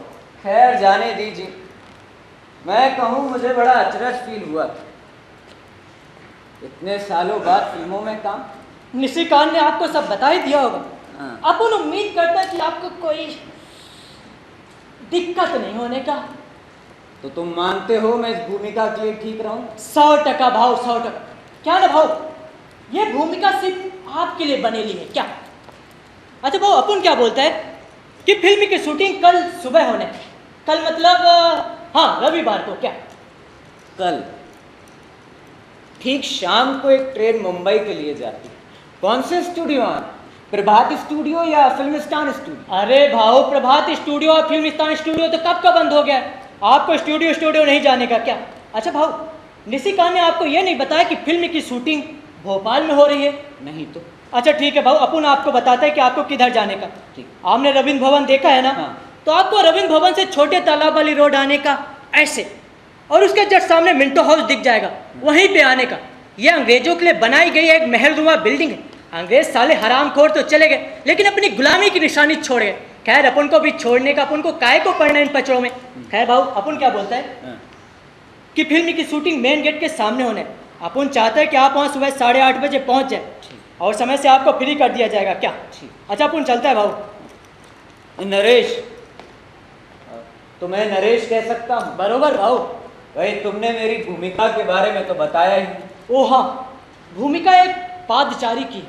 Speaker 5: खैर जाने दीजिए। मैं कहूँ मुझे बड़ा अचरज फील हुआ, इतने सालों बाद फिल्मों में काम।
Speaker 4: निशिकांत ने आपको सब बता ही दिया होगा।
Speaker 5: हाँ।
Speaker 4: अपन उम्मीद करता है कि आपको कोई दिक्कत नहीं होने का।
Speaker 5: तो तुम मानते हो मैं इस भूमिका के लिए ठीक रहूं?
Speaker 4: 100% भाव, 100%। क्या ना भाव, ये भूमिका सिर्फ आपके लिए बनेली है क्या? अच्छा भाव, अपन क्या बोलता है कि फिल्म की शूटिंग कल सुबह होने, कल मतलब हाँ रविवार को, क्या?
Speaker 5: कल ठीक शाम को एक ट्रेन मुंबई के लिए जाती है। कौन से स्टूडियो आना? प्रभात स्टूडियो या फिल्मिस्तान स्टूडियो?
Speaker 4: अरे भाव, प्रभात स्टूडियो और फिल्मिस्तान स्टूडियो तो कब का बंद हो गया, आपको स्टूडियो नहीं जाने का क्या? अच्छा भाव, निशिकांत ने आपको ये नहीं बताया कि फिल्म की शूटिंग भोपाल में हो रही है?
Speaker 5: नहीं तो।
Speaker 4: अच्छा ठीक है भाव, अपन आपको बताते हैं कि आपको किधर जाने का।
Speaker 5: ठीक।
Speaker 4: आपने रविंद्र भवन देखा है ना?
Speaker 5: हाँ।
Speaker 4: तो आपको रविंद्र भवन से छोटे तालाब वाली रोड आने का ऐसे, और उसके जस्ट सामने मिंटो हाउस दिख जाएगा, वहीं पे आने का। ये अंग्रेजों के लिए बनाई गई एक महलनुमा बिल्डिंग है। अंग्रेज साले हरामखोर तो चले गए, लेकिन अपनी गुलामी की निशानी छोड़ गए। खैर अपन को भी छोड़ने का, अपन को काहे को पड़ना इन पचड़ों में। खैर भाऊ, अपन क्या बोलता है कि फिल्म की शूटिंग मेन गेट के सामने होने। अपन चाहते हैं कि आप वहाँ सुबह 8:30 बजे पहुँच जाए, और समय से आपको फ्री कर दिया जाएगा क्या? अच्छा अपन चलता है भाऊ।
Speaker 5: नरेश, तुम्हें नरेश कह सकता हूँ?
Speaker 4: बरोबर भाऊ।
Speaker 5: भाई तुमने मेरी भूमिका के बारे में तो बताया ही नहीं।
Speaker 4: ओ हाँ, भूमिका एक पादचारी की,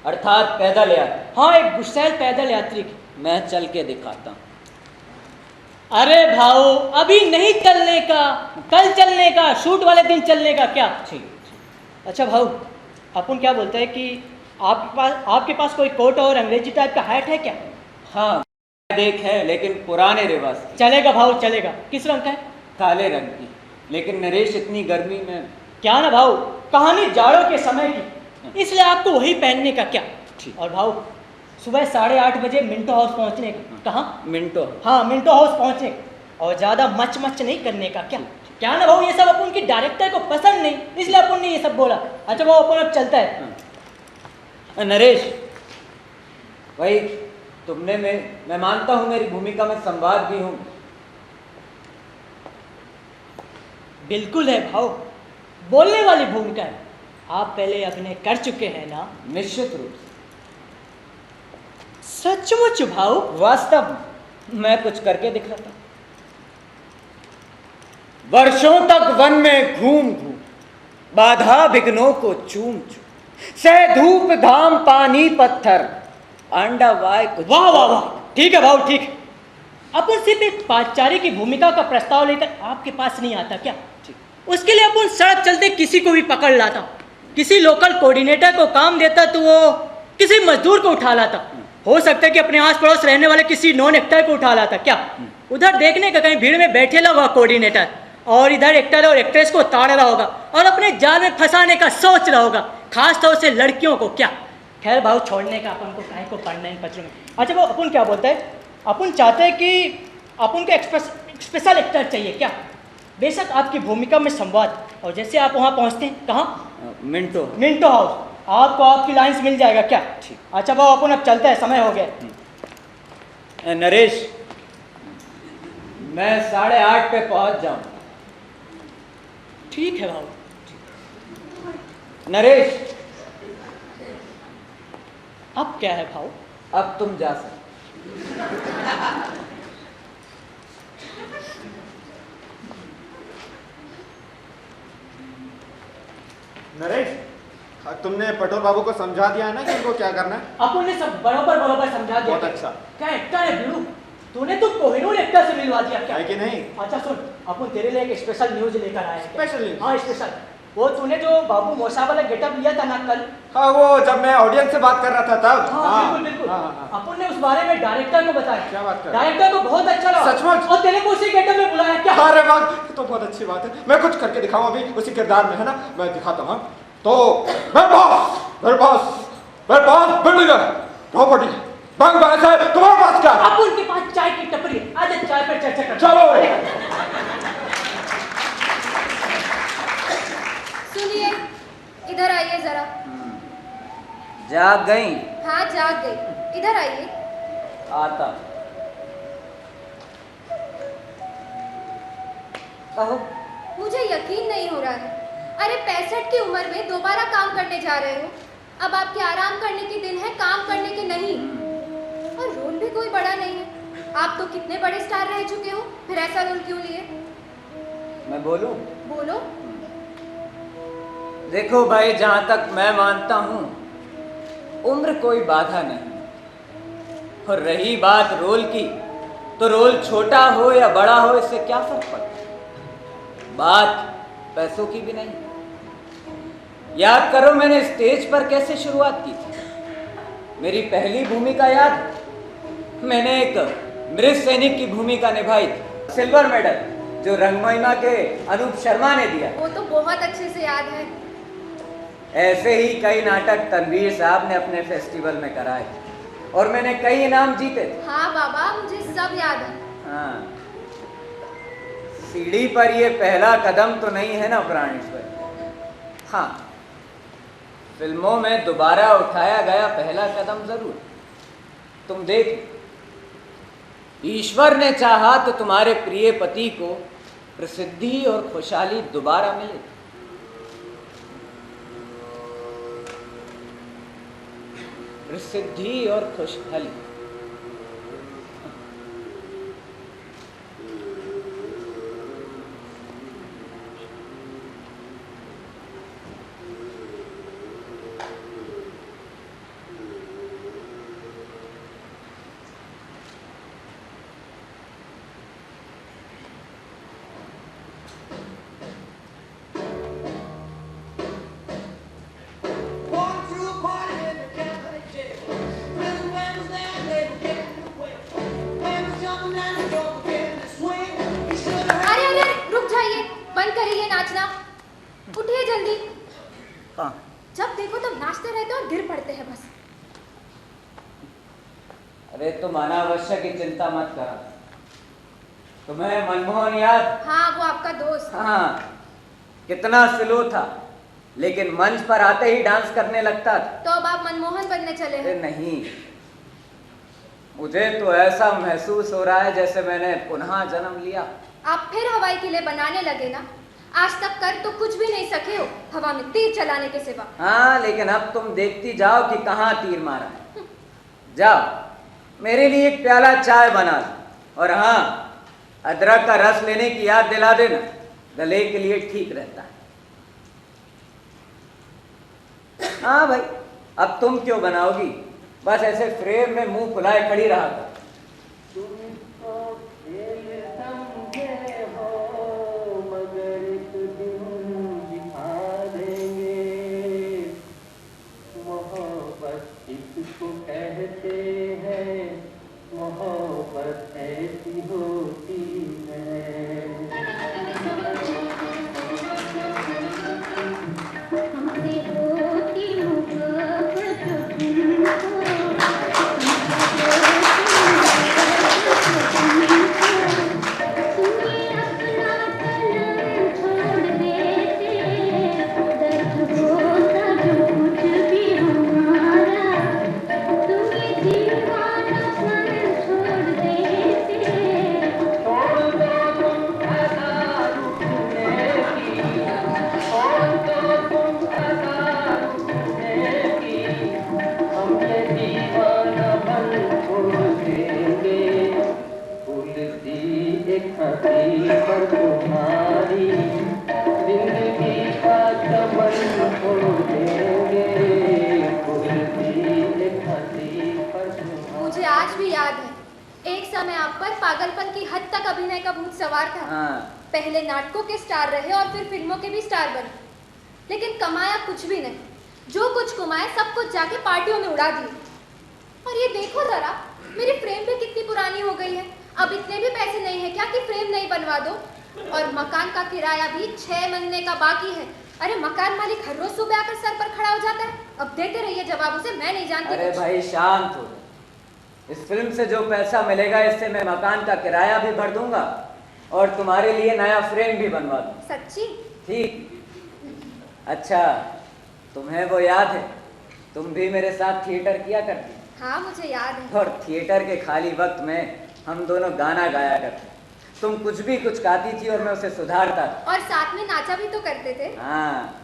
Speaker 5: अर्थात पैदल यात्रा।
Speaker 4: हाँ एक गुस्सैल पैदल यात्री की।
Speaker 5: मैं चल के दिखाता हूँ।
Speaker 4: अरे भाऊ, अभी नहीं चलने का, कल चलने का, शूट वाले दिन चलने का क्या?
Speaker 5: ठीक।
Speaker 4: अच्छा भाऊ, अपन क्या बोलते हैं कि आपके पास कोई कोट और अंग्रेजी टाइप का हैट है क्या?
Speaker 5: हाँ देख है, लेकिन पुराने रिवाज की।
Speaker 4: चलेगा भाऊ, चलेगा। किस रंग का है?
Speaker 5: काले रंग की। लेकिन नरेश इतनी गर्मी में।
Speaker 4: क्या ना भाऊ, कहानी जाड़ों के समय की, इसलिए आपको वही पहनने का क्या?
Speaker 5: ठीक।
Speaker 4: और भाऊ सुबह 8:30 बजे मिंटो हाउस पहुंचने का। कहाँ?
Speaker 5: मिंटो।
Speaker 4: हाँ मिंटो हाउस पहुंचने का, और ज्यादा मच नहीं करने का क्या? क्या ना भाऊ, ये सब अपन की डायरेक्टर को पसंद नहीं, इसलिए अपन ने ये सब बोला। अच्छा भाऊ, अपन अब चलता है।
Speaker 5: नरेश भाई, तुमने मैं मानता हूं मेरी भूमिका में संवाद भी हूं।
Speaker 4: बिल्कुल है भाऊ, बोलने वाली भूमिका है। आप पहले अभिनय कर चुके हैं ना?
Speaker 5: निश्चित रूप से।
Speaker 4: सचमुच भाऊ?
Speaker 5: वास्तव में मैं कुछ करके दिखाता। वर्षों तक वन में घूम बाधा विघ्नों को चूम सह धूप घाम पानी पत्थर, अंडा वाय कुछ।
Speaker 4: वाह वाह वाह, ठीक है भाऊ ठीक। अपन सिर्फ एक पादचारी की भूमिका का प्रस्ताव लेकर आपके पास नहीं आता क्या? उसके लिए अपन सड़क चलते किसी को भी पकड़ लाता, किसी लोकल कोऑर्डिनेटर को काम देता तो वो किसी मजदूर को उठा लाता, हो सकता है कि अपने आस पड़ोस रहने वाले किसी नॉन एक्टर को उठा लाता क्या? उधर देखने का कहीं भीड़ में बैठे होगा कोऑर्डिनेटर, और इधर एक्टर और एक्ट्रेस को ताड़ रहा होगा और अपने जाल में फंसाने का सोच रहा होगा, खास तौर से लड़कियों को क्या। खैर भाव छोड़ने का, अपन को काहे को पढ़ना इन पत्रों में। अच्छा वो अपन क्या बोलता है, अपन चाहते हैं कि अपन को स्पेशल एक्टर चाहिए क्या? बेशक आपकी भूमिका में संवाद, और जैसे आप वहाँ पहुँचते हैं कहाँ, मिंटो हाउस, आपको आपकी लाइन्स मिल जाएगा क्या? अच्छा भाव अपन अब चलते हैं, समय हो गया।
Speaker 5: नरेश, मैं 8:30 पे पहुंच जाऊं।
Speaker 4: ठीक है भाव।
Speaker 5: नरेश,
Speaker 4: अब क्या है भाव?
Speaker 5: अब तुम जा सकते।
Speaker 6: नरेश, तुमने पटोल बाबू को समझा दिया है ना कि उनको क्या करना है?
Speaker 4: अपन ने सब बरोबर समझा दिया।
Speaker 6: बहुत अच्छा।
Speaker 4: क्या एक्टर है बिड़ू, तूने तो कोहिनूर एक्टर से मिलवा दिया क्या?
Speaker 6: है कि नहीं?
Speaker 4: अच्छा सुन, अपन तेरे लिए एक स्पेशल न्यूज लेकर आए हैं।
Speaker 6: Special news?
Speaker 4: हाँ स्पेशल। वो तूने जो बाबू मोसा वाला गेटअप लिया था ना कल,
Speaker 6: हाँ वो जब मैं ऑडियंस से बात कर रहा था तब।
Speaker 4: हाँ बिल्कुल। अपन ने उस बारे में डायरेक्टर को बताया।
Speaker 6: क्या बात कर?
Speaker 4: डायरेक्टर को बहुत अच्छा लगा।
Speaker 6: सचमुच?
Speaker 4: और तेरे को उसी गेटअप में बुलाया क्या?
Speaker 6: अरे वाह, तो बहुत अच्छी बात है। मैं कुछ करके दिखाऊं अभी उसी किरदार में, है ना? मैं दिखाता हूँ। तो मेरे पास बिल्डिंग है, प्रॉपर्टी, बैंक बैलेंस है, तुम्हारे पास क्या है?
Speaker 4: अपन के पास चाय की टपरी है, आज चाय पर चर्चा करते हैं।
Speaker 6: चलो।
Speaker 2: सुनिए, इधर आइए जरा।
Speaker 5: जाग गई?
Speaker 2: हाँ जाग गई, इधर आइए।
Speaker 5: आता। कहो।
Speaker 2: मुझे यकीन नहीं हो रहा है, अरे 65 की उम्र में दोबारा काम करने जा रहे हो। अब आपके आराम करने के दिन है, काम करने के नहीं। और रोल भी कोई बड़ा नहीं है, आप तो कितने बड़े स्टार रह चुके हो, फिर ऐसा रोल क्यों लिए?
Speaker 5: मैं बोलूं?
Speaker 2: बोलो।
Speaker 5: देखो भाई, जहां तक मैं मानता हूं उम्र कोई बाधा नहीं, और रही बात रोल की, तो रोल छोटा हो या बड़ा हो इससे क्या फर्क पड़ता। बात पैसों की भी नहीं। याद करो मैंने स्टेज पर कैसे शुरुआत की थी। मेरी पहली भूमिका याद, मैंने एक मृत सैनिक की भूमिका निभाई थी, सिल्वर मेडल जो रंगमहिमा के अनूप शर्मा ने दिया।
Speaker 2: वो तो बहुत अच्छे से याद है।
Speaker 5: ऐसे ही कई नाटक तनवीर साहब ने अपने फेस्टिवल में कराए और मैंने कई इनाम जीते थे।
Speaker 2: हाँ बाबा, मुझे सब याद है।
Speaker 5: हाँ, सीढ़ी पर ये पहला कदम तो नहीं है ना प्राणेश्वर। हाँ, फिल्मों में दोबारा उठाया गया पहला कदम जरूर। तुम देख, ईश्वर ने चाहा तो तुम्हारे प्रिय पति को प्रसिद्धि और खुशहाली दोबारा मिले। प्रसिद्धि और खुशहाली।
Speaker 2: अरे अरे रुक जाइए, बंद करिए नाचना, उठिए जल्दी।
Speaker 5: हाँ,
Speaker 2: जब देखो तब नाचते रहते और गिर पड़ते हैं बस।
Speaker 5: अरे तुम अनावश्यक की चिंता मत करो। तुम्हें मनमोहन याद?
Speaker 2: हाँ, वो आपका दोस्त।
Speaker 5: हाँ, कितना स्लो था, लेकिन मंच पर आते ही डांस करने लगता था।
Speaker 2: तो अब आप मनमोहन बनने चले
Speaker 5: अरे
Speaker 2: हैं?
Speaker 5: नहीं, मुझे तो ऐसा महसूस हो रहा है जैसे मैंने पुनः जन्म लिया।
Speaker 2: आप फिर हवाई किले बनाने लगे ना? आज तक कर तो कुछ भी नहीं सके हो हवा में तीर चलाने के सिवा।
Speaker 5: हाँ, लेकिन अब तुम देखती जाओ कि कहाँ तीर मारा है। जाओ, मेरे लिए एक प्याला चाय बना दो, और हाँ, अदरक का रस लेने की याद दिला देना, गले के लिए ठीक रहता है। हाँ भाई, अब तुम क्यों बनाओगी? बस ऐसे फ्रेम में मुंह फुलाए खड़ी रहा था।
Speaker 9: तुमको खेल समझे हो मगर एक दिन दिखा देंगे। मोहब्बत इसको कहते हैं, मोहब्बत ऐसी होती है।
Speaker 7: हमसे होती मोहब्बत तुमको, तुम्हें अपना कलम छोड़ देते, दर्द होता जो कुछ भी हमारा, तुम्हें दीवानापन छोड़ देते।
Speaker 9: छोड़ दो तुम अदा रुकने की, छोड़ दो तुम अदा रुकने की, हम ये दीवानापन छोड़ देंगे। उलझी एक हंसी पर तुम्हारी जिंदगी का चमन छोड़ देंगे। उलझी एक हंसी पर तुम्हारी।
Speaker 2: मुझे आज भी याद है, एक समय आप पर पागलपन की हद तक अभिनय का भूत सवार था।
Speaker 5: हाँ।
Speaker 2: पहले नाटकों के स्टार रहे और फिर फिल्मों के भी स्टार बने, लेकिन कमाया कुछ भी नहीं। जो कुछ कमाया सब कुछ जाके पार्टियों में उड़ा दिए। और ये देखो जरा, मेरी फ्रेम भी कितनी पुरानी हो गई है। अब इतने भी पैसे नहीं है क्या कि फ्रेम नहीं बनवा दो? और मकान का किराया भी 6 महीने का बाकी है। अरे मकान मालिक हर रोज सुबह आकर सर पर खड़ा हो जाता है। अब देते रहिए जवाब उसे, मैं नहीं जानती
Speaker 5: अरे
Speaker 2: कुछ।
Speaker 5: भाई शांत हो। इस फिल्म से जो पैसा मिलेगा इससे मैं मकान का किराया भी भर दूंगा और तुम्हारे लिए नया फ्रेम भी बनवा दूँ।
Speaker 2: सच्ची?
Speaker 5: ठीक। अच्छा, तुम्हें वो याद है, तुम भी मेरे साथ थिएटर किया करती?
Speaker 2: हाँ मुझे याद है।
Speaker 5: और थिएटर के खाली वक्त में हम दोनों गाना गाया करते। तुम कुछ भी कुछ गाती थी और मैं उसे सुधारता था।
Speaker 2: और साथ में नाचा भी तो करते थे।
Speaker 5: हाँ।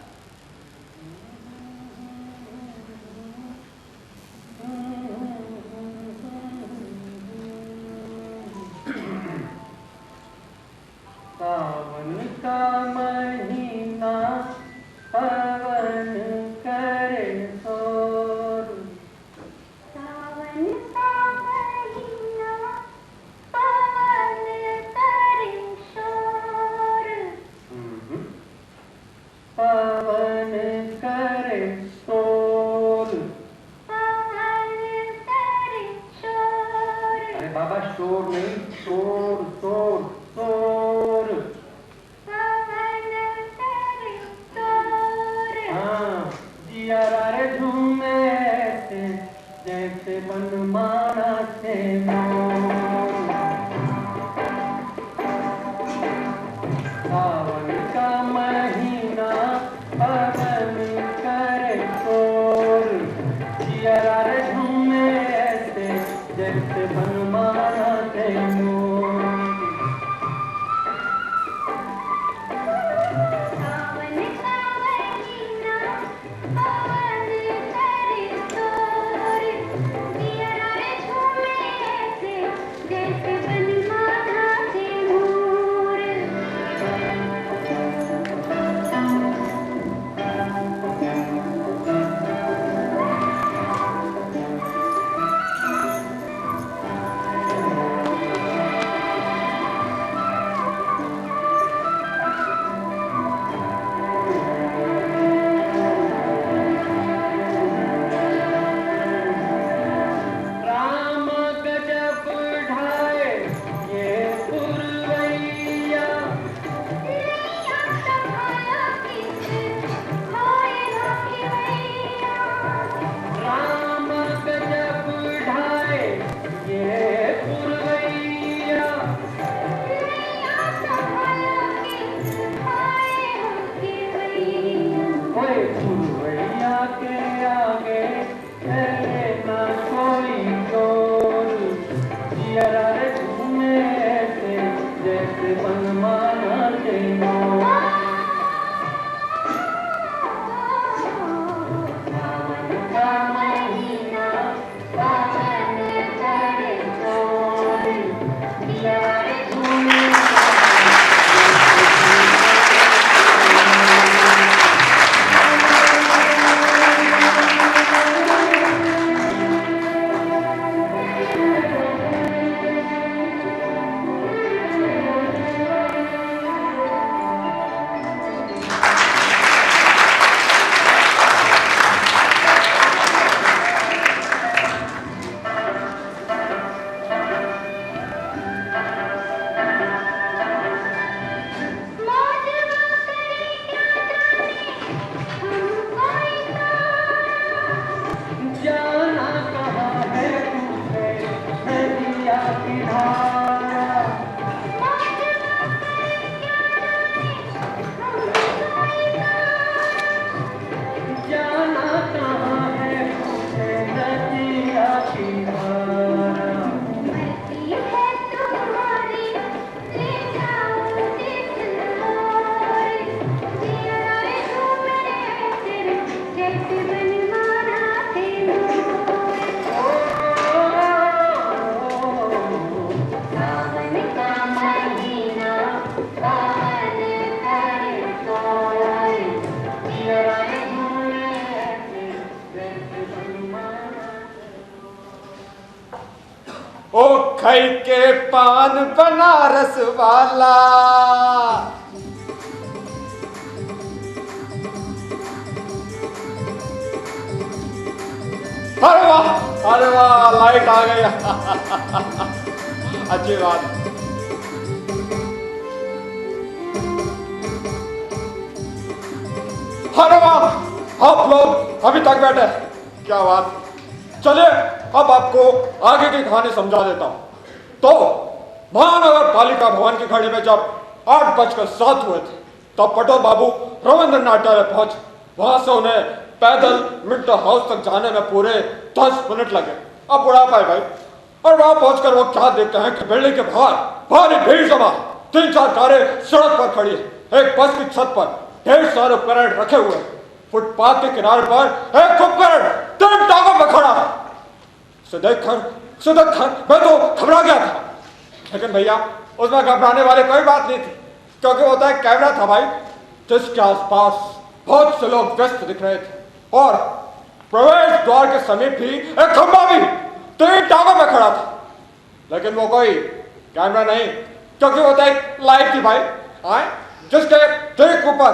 Speaker 9: सावन का महीना पवन करे शोर।
Speaker 7: सावन का महीना पवन करे शोर।
Speaker 9: पवन करे शोर।
Speaker 7: पवन करे शोर।
Speaker 9: अरे बाबा शोर नहीं, शोर शोर शोर।
Speaker 7: पवन करे शोर।
Speaker 9: हाँ, जिया रे झूमे ऐसे जैसे बनमाना से मोर। सावन का महीना पवन करे शोर। जिया रे झूमे ऐसे जैसे बनमाना से मोर।
Speaker 7: सावन का महीना पवन करे शोर। दिया रे झूमे ऐसे
Speaker 3: खाई के पान बनारस वाला। अरे वाह लाइट आ गई। अच्छी बात। अरे वाह आप लोग अभी तक बैठे, क्या बात। चलिए अब आपको आगे की कहानी समझा देता हूं। तो महानगर पालिका भवन की खड़ी में जब 8:07 हुए थे तब पटोल बाबू रविंद्र नाट्यालय पहुंचे। वहां से उन्हें पैदल मिंटो हाउस तक जाने में पूरे 10 मिनट लगे। अब बुढ़ापा है भाई। और वहां पहुंचकर वो क्या देखते हैं कि बिल्डिंग के बाहर भारी भीड़ जमा, 3-4 कारें सड़क पर खड़ी है। एक बस की छत पर ढेर सारे उपकरण रखे हुए हैं। फुटपाथ के किनारे पर एक उपकरण 3 टांगों में खड़ा है। उसे देखकर मैं तो घबरा गया था, लेकिन भैया उसमें घबराने वाली कोई बात नहीं थी, क्योंकि वो तो एक कैमरा था भाई, जिसके आसपास बहुत से लोग व्यस्त दिख रहे थे। और प्रवेश द्वार के समीप ही एक खंभा भी 3 टांगों में खड़ा था, लेकिन वो कोई कैमरा नहीं, क्योंकि वो तो एक लाइट थी भाई, जिसके ठीक ऊपर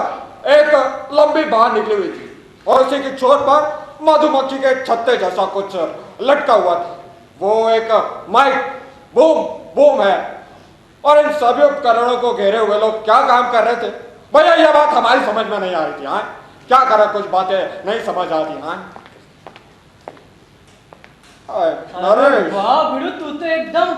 Speaker 3: एक लंबी बाहर निकली हुई थी और उसी की छोर पर मधुमक्खी के छत्ते जैसा कुछ लटका हुआ था। वो एक माइक बूम है। और इन सभी उपकरणों को घेरे हुए लोग क्या काम कर रहे थे भैया, यह बात हमारी समझ में नहीं आ रही थी। क्या करें, कुछ बातें नहीं समझ आती।
Speaker 4: अरे वाह बिड़ू, तू तो एकदम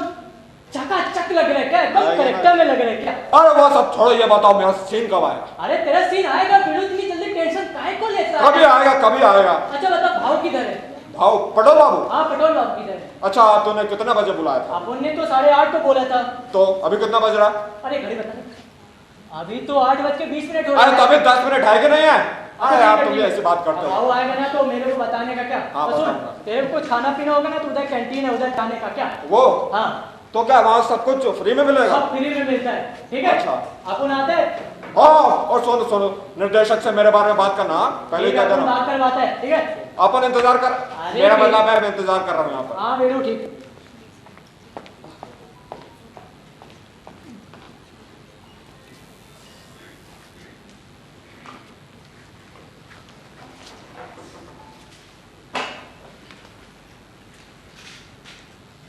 Speaker 4: चकाचक लग रहा है, क्या एकदम करेक्टर में लग रहा है क्या?
Speaker 3: अरे वो सब छोड़ो, ये बताओ मेरा सीन कब आएगा?
Speaker 4: अरे तेरा सीन आएगा बिड़ू, इतनी जल्दी टेंशन काहे को लेता है?
Speaker 3: कभी आएगा, कभी आएगा।
Speaker 4: अच्छा बता, भाव किधर है?
Speaker 3: भाव पटोल बाबू?
Speaker 4: हाँ पटोल बाबू किधर है?
Speaker 3: अच्छा तूने कितना बजे बुलाया था?
Speaker 4: अपन ने तो 8:30 को बोला था।
Speaker 3: तो अभी कितना बज रहा?
Speaker 4: अरे घड़ी बता, अभी तो 8:20 हो
Speaker 3: रहा है। अरे तो अभी 10 मिनट है कि नहीं है? अरे यार तुम भी ऐसी बात करते हो।
Speaker 4: भाव आएगा ना तो मेरे को बताने का क्या?
Speaker 3: हाँ,
Speaker 4: सुन,
Speaker 3: बताऊंगा।
Speaker 4: तेरे को खाना पीना होगा ना तो उधर कैंटीन है, उधर खाने का क्या?
Speaker 3: वो
Speaker 4: हाँ
Speaker 3: तो क्या वहां सब कुछ फ्री में मिलेगा?
Speaker 4: सब फ्री में मिलता है, ठीक है?
Speaker 3: अच्छा।
Speaker 4: अपन आते हैं।
Speaker 3: हाँ और सुनो निर्देशक से मेरे बारे में बात करना, पहले क्या करना?
Speaker 4: बात करवाता है, ठीक है?
Speaker 3: अपन इंतजार कर, मेरा मतलब है मैं इंतजार कर रहा हूँ यहाँ पर।
Speaker 4: हाँ मेरू ठीक।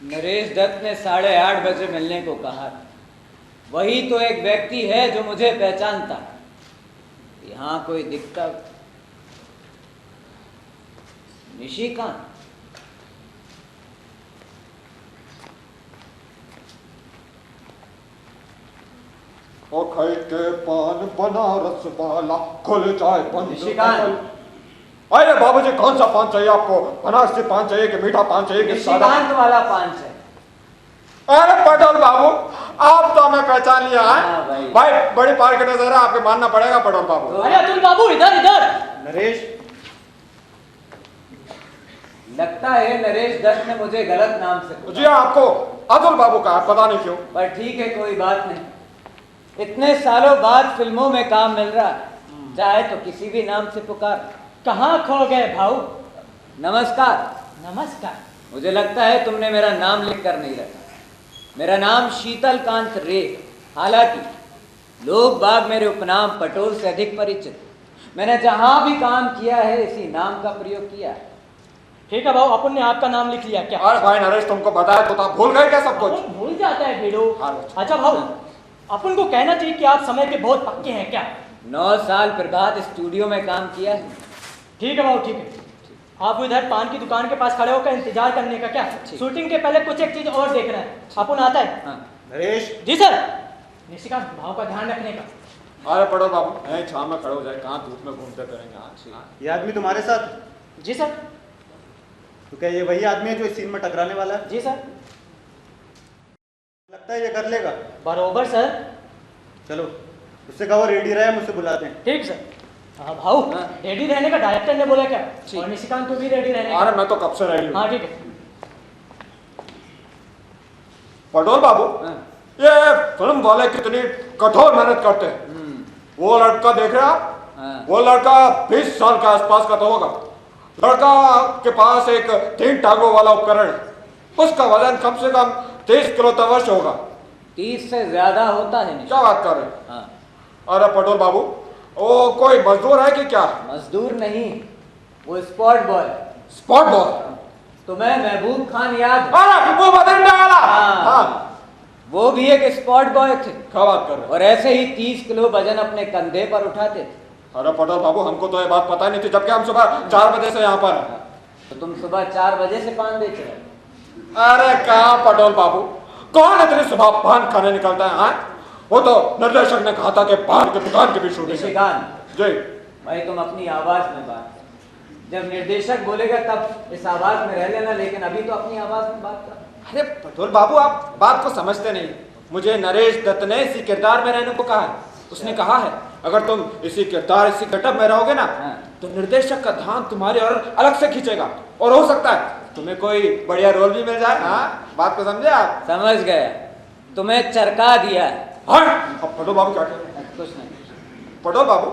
Speaker 5: नरेश दत्त ने 8:30 बजे मिलने को कहा। वही तो एक व्यक्ति है जो मुझे पहचानता। यहाँ कोई दिखता? निशिकांत?
Speaker 3: और खाई के पान बनारस वाला खुल जाए बंद।
Speaker 5: निशिकांत?
Speaker 3: अरे बाबूजी कौन सा पान चाहिए आपको? बनारसी पान चाहिए कि मीठा पान चाहिए कि सादा?
Speaker 5: निशिकांत वाला पान चाहिए।
Speaker 3: अरे पटोल बाबू आप तो हमें पहचान लिया है।
Speaker 5: हाँ
Speaker 3: भाई बड़ी पार की नजर है, आपके मानना पड़ेगा पटोल बाबू।
Speaker 4: अरे अतुल बाबू इधर इधर।
Speaker 1: नरेश,
Speaker 5: लगता है नरेश दत्त ने मुझे गलत नाम से
Speaker 3: जी हाँ, आपको अतुल बाबू का पता नहीं क्यों।
Speaker 5: पर ठीक है, कोई बात नहीं। इतने सालों बाद फिल्मों में काम मिल रहा है, चाहे तो किसी भी नाम से पुकार।
Speaker 4: कहाँ खो गए भाऊ?
Speaker 5: नमस्कार।
Speaker 4: नमस्कार।
Speaker 5: मुझे लगता है तुमने मेरा नाम लिख कर नहीं रखा। मेरा नाम शीतल कांत रे। हालांकि लोग बाग मेरे उपनाम पटोल से अधिक परिचित। मैंने जहां भी काम किया है इसी नाम का प्रयोग किया है।
Speaker 4: ठीक है भाऊ, अपन ने आपका नाम लिख लिया क्या?
Speaker 3: अरे भाई नरेश तुमको बताया तो था, भूल गए क्या सब कुछ?
Speaker 4: अपन भूल जाता है भिड़ो।
Speaker 3: हाँ।
Speaker 4: अच्छा भाऊ, अपन को कहना चाहिए कि आप समय के बहुत पक्के हैं क्या?
Speaker 5: 9 साल प्रभात स्टूडियो में काम किया है।
Speaker 4: ठीक है भाऊ, ठीक है। आप इधर पान की दुकान के पास खड़े होकर इंतजार करने का क्या? शूटिंग के पहले कुछ एक चीज और देख रहे हैं। अपन आता है।
Speaker 5: हाँ।
Speaker 1: नरेश,
Speaker 4: जी सर। निशिकांत भाव का ध्यान रखने का।
Speaker 3: अरे पटोल बाबू यहीं छाव में खड़े हो जाए, कहाँ धूप में घूमते फिरेंगे।
Speaker 1: ये आदमी तुम्हारे साथ?
Speaker 4: जी सर।
Speaker 1: तो क्या ये वही आदमी है जो इस सीन में टकराने वाला है?
Speaker 4: जी सर।
Speaker 1: लगता है ये कर लेगा।
Speaker 4: बरोबर सर।
Speaker 1: चलो उससे कहो रेडी रहे, मुझसे बुलाते हैं।
Speaker 4: ठीक सर। हाँ भाऊ, रेडी रहने का डायरेक्टर ने बोला क्या? और निशिकांत को भी रेडी रहने का।
Speaker 3: अरे मैं तो कब से रेडी हूँ।
Speaker 4: हाँ ठीक है।
Speaker 3: पटोल बाबू ये फिल्म वाले कितनी कठोर मेहनत करते हैं। वो लड़का देख रहे आप? वो लड़का 20 साल के आसपास का तो होगा। लड़का के पास एक 3 टांगों वाला उपकरण है। उसका वजन कम से कम 30 किलो तो अवश्य होगा।
Speaker 5: 30 से ज्यादा होता है
Speaker 3: क्या बात कर रहे हैं?
Speaker 5: हाँ।
Speaker 3: अरे पटोल बाबू, वो कोई मजदूर है कि क्या?
Speaker 5: मजदूर नहीं, वो स्पॉट बॉय।
Speaker 3: Spot boy?
Speaker 5: तुम्हें महबूब खान याद?
Speaker 3: अरे वो बदंडा वाला।
Speaker 5: हाँ। वो भी एक स्पॉट बॉय थे।
Speaker 3: क्या बात कर रहे हैं?
Speaker 5: और ऐसे ही 30 किलो वजन अपने कंधे पर उठाते थे।
Speaker 3: अरे पटोल बाबू, हमको तो ये बात पता नहीं थी, जबकि हम सुबह 4 बजे से यहाँ पर हैं।
Speaker 5: तो तुम सुबह 4 बजे से पान बेच रहे हो?
Speaker 3: अरे कहा पटोल बाबू, कौन इतनी सुबह पान खाने निकलता है? हाँ, वो तो निर्देशक ने कहा था कि पान की दुकान की भी शूटिंग है।
Speaker 5: निशिकांत
Speaker 3: जी
Speaker 5: भाई, तुम अपनी आवाज में बात करो। जब निर्देशक बोलेगा तब इस आवाज में रह लेना, लेकिन अभी तो अपनी आवाज में बात करो।
Speaker 6: अरे पटोल बाबू, आप बात को समझते नहीं। मुझे नरेश दत्त ने इसी किरदार में रहने को कहा है। उसने कहा है अगर तुम इसी किरदार, इसी गेटअप में रहोगे ना, तो निर्देशक का ध्यान तुम्हारी और अलग से खींचेगा, और हो सकता है तुम्हें कोई बढ़िया रोल भी मिल जाए। हाँ, बात को समझे आप?
Speaker 5: समझ गया, तुम्हें चरका दिया है।
Speaker 3: हाँ, अब पटोल बाबू क्या कह रहे हैं?
Speaker 5: कुछ नहीं।
Speaker 3: पटोल बाबू,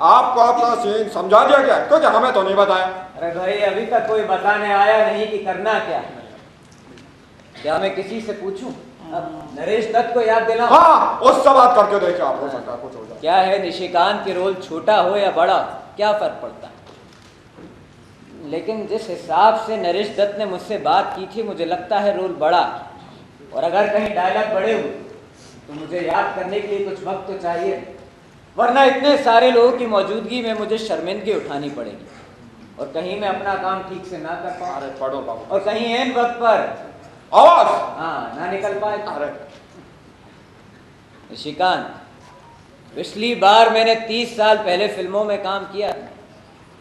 Speaker 3: आपको अपना सीन समझा दिया गया, क्योंकि हमें तो नहीं बताया।
Speaker 5: अरे भाई, अभी तक कोई बताने आया नहीं कि करना क्या है। क्या मैं किसी से पूछूं? अब नरेश दत्त को याद दिलाऊं?
Speaker 3: हाँ, उससे बात करके देखिए, आप हो सकता है कुछ हो जाए।
Speaker 5: क्या है, निशिकांत के रोल छोटा हो या बड़ा, क्या फर्क पड़ता है? लेकिन जिस हिसाब से नरेश दत्त ने मुझसे बात की थी, मुझे लगता है रोल बड़ा। और अगर कहीं डायलॉग बड़े हुए तो मुझे याद करने के लिए कुछ वक्त तो चाहिए, वरना इतने सारे लोगों की मौजूदगी में मुझे शर्मिंदगी उठानी पड़ेगी, और कहीं मैं अपना काम ठीक से ना कर पाऊं,
Speaker 3: अरे पटोल बाबू,
Speaker 5: और कहीं एन वक्त पर
Speaker 3: आवाज
Speaker 5: हाँ ना निकल पाए।
Speaker 3: अरे
Speaker 5: निशिकांत, पिछली बार मैंने 30 साल पहले फिल्मों में काम किया था।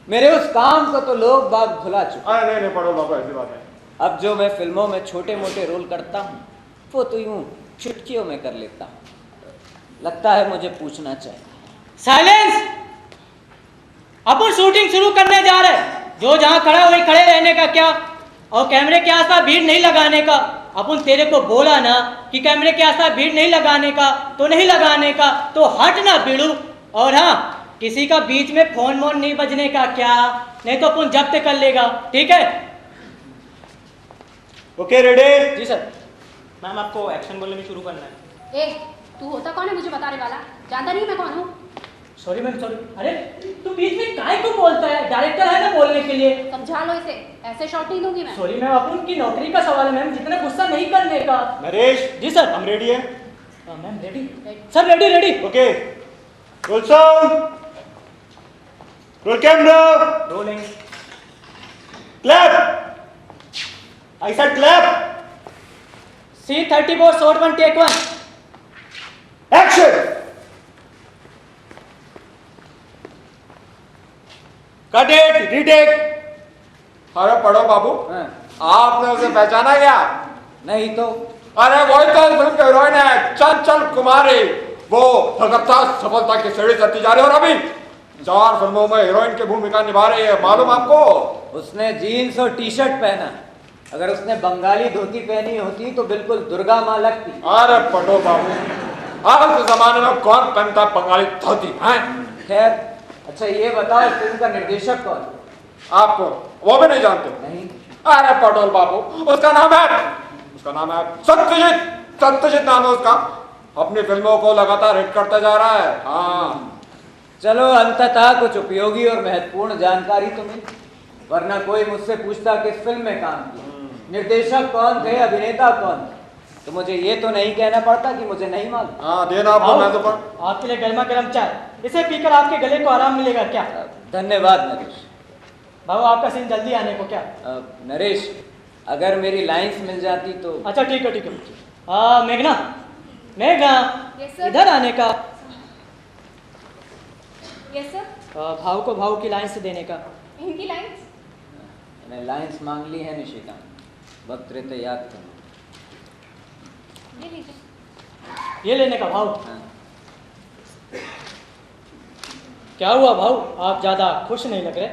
Speaker 5: मेरे उस काम को तो लोग बाग भुला चुके।
Speaker 3: अरे नहीं पटोल बाबू, ऐसी बात नहीं।
Speaker 5: अब जो मैं फिल्मों में छोटे मोटे रोल करता हूँ, वो तो यूं चुटकियों में कर लेता हूँ। लगता है मुझे पूछना चाहिए।
Speaker 4: साइलेंस! अपन शूटिंग शुरू करने जा रहे हैं। जो जहां खड़ा वहीं खड़े रहने का क्या, और कैमरे के आसपास भीड़ नहीं लगाने का। अपन तेरे को बोला ना कि कैमरे के आसपास भीड़ नहीं लगाने का, तो नहीं लगाने का, तो हट ना बिड़ू। और हाँ, किसी का बीच में फोन वोन नहीं बजने का क्या, नहीं तो अपन जब्त कर लेगा, ठीक है?
Speaker 1: Okay, ready?
Speaker 4: जी सर।
Speaker 10: मैम, आपको एक्शन बोलने में शुरू करना है।
Speaker 2: ए, तू होता कौन है मुझे बताने वाला? जानता नहीं मैं कौन हूँ?
Speaker 4: Sorry ma'am, sorry. अरे तू बीच में काहे को बोलता है? डायरेक्टर है ना बोलने के लिए।
Speaker 2: समझा लो इसे, ऐसे शॉट नहीं दूंगी मैं।
Speaker 4: सॉरी मैम, अपन की नौकरी का सवाल है मैम, जितना गुस्सा नहीं करने का।
Speaker 1: नरेश
Speaker 4: जी सर।
Speaker 1: हम रेडी है?
Speaker 4: Ma'am ready sir, ready ready.
Speaker 1: Okay, roll sound, roll camera,
Speaker 10: rolling.
Speaker 1: Clap. I said clap.
Speaker 4: C34 shot 1 take 1।
Speaker 1: Action. Cut it, retake.
Speaker 3: अरे पटोल बाबू,
Speaker 5: हाँ,
Speaker 3: आपने उसे पहचाना क्या?
Speaker 5: नहीं तो
Speaker 3: अरे वही तो फिल्म की हीरोइन है, चंचल कुमारी। वो लगातार सफलता की सीढ़ी चढ़ती जा रही है, और अभी 4 फिल्मों में हीरोइन की भूमिका निभा रही है। मालूम आपको?
Speaker 5: उसने जीन्स और टी शर्ट पहना। अगर उसने बंगाली धोती पहनी होती तो बिल्कुल दुर्गा माँ लगती।
Speaker 3: अरे पटोल बाबू, आज के जमाने में कौन पहनता है बंगाली धोती? हैं?
Speaker 5: खैर, अच्छा ये बताओ, फिल्म का निर्देशक कौन?
Speaker 3: आप वो भी नहीं जानते?
Speaker 5: नहीं।
Speaker 3: अरे पटोल बाबू, उसका नाम है सत्यजीत। सत्यजीत नाम है उसका। अपनी फिल्मों को लगातार हिट करता जा रहा है। हाँ,
Speaker 5: चलो, अंततः कुछ उपयोगी और महत्वपूर्ण जानकारी तो मिली, वरना कोई मुझसे पूछता किस फिल्म में काम किया, निर्देशक कौन थे, अभिनेता कौन थे, तो मुझे ये तो नहीं कहना पड़ता कि मुझे नहीं मालूम।
Speaker 3: हाँ, देना आपको। मैं तो पर
Speaker 4: आपके लिए गर्मा गर्म चाय, इसे पीकर आपके गले को आराम मिलेगा क्या?
Speaker 5: धन्यवाद नरेश।
Speaker 4: बाबू, आपका सीन जल्दी आने को क्या?
Speaker 5: नरेश, अगर मेरी लाइंस मिल जाती तो।
Speaker 4: अच्छा ठीक है, ठीक है। मेघना, मेघना,
Speaker 2: Yes, sir.
Speaker 4: इधर आने का।
Speaker 2: Yes sir.
Speaker 4: भाव को भाव की लाइन से देने का।
Speaker 2: इनकी लाइंस?
Speaker 5: मैंने लाइंस मांग ली है निशिकांत, वक्त रहते याद करो।
Speaker 2: ये लीजिए।
Speaker 4: ये लेने का भाव।
Speaker 5: हाँ।
Speaker 4: क्या हुआ भाव, आप ज्यादा खुश नहीं लग रहे?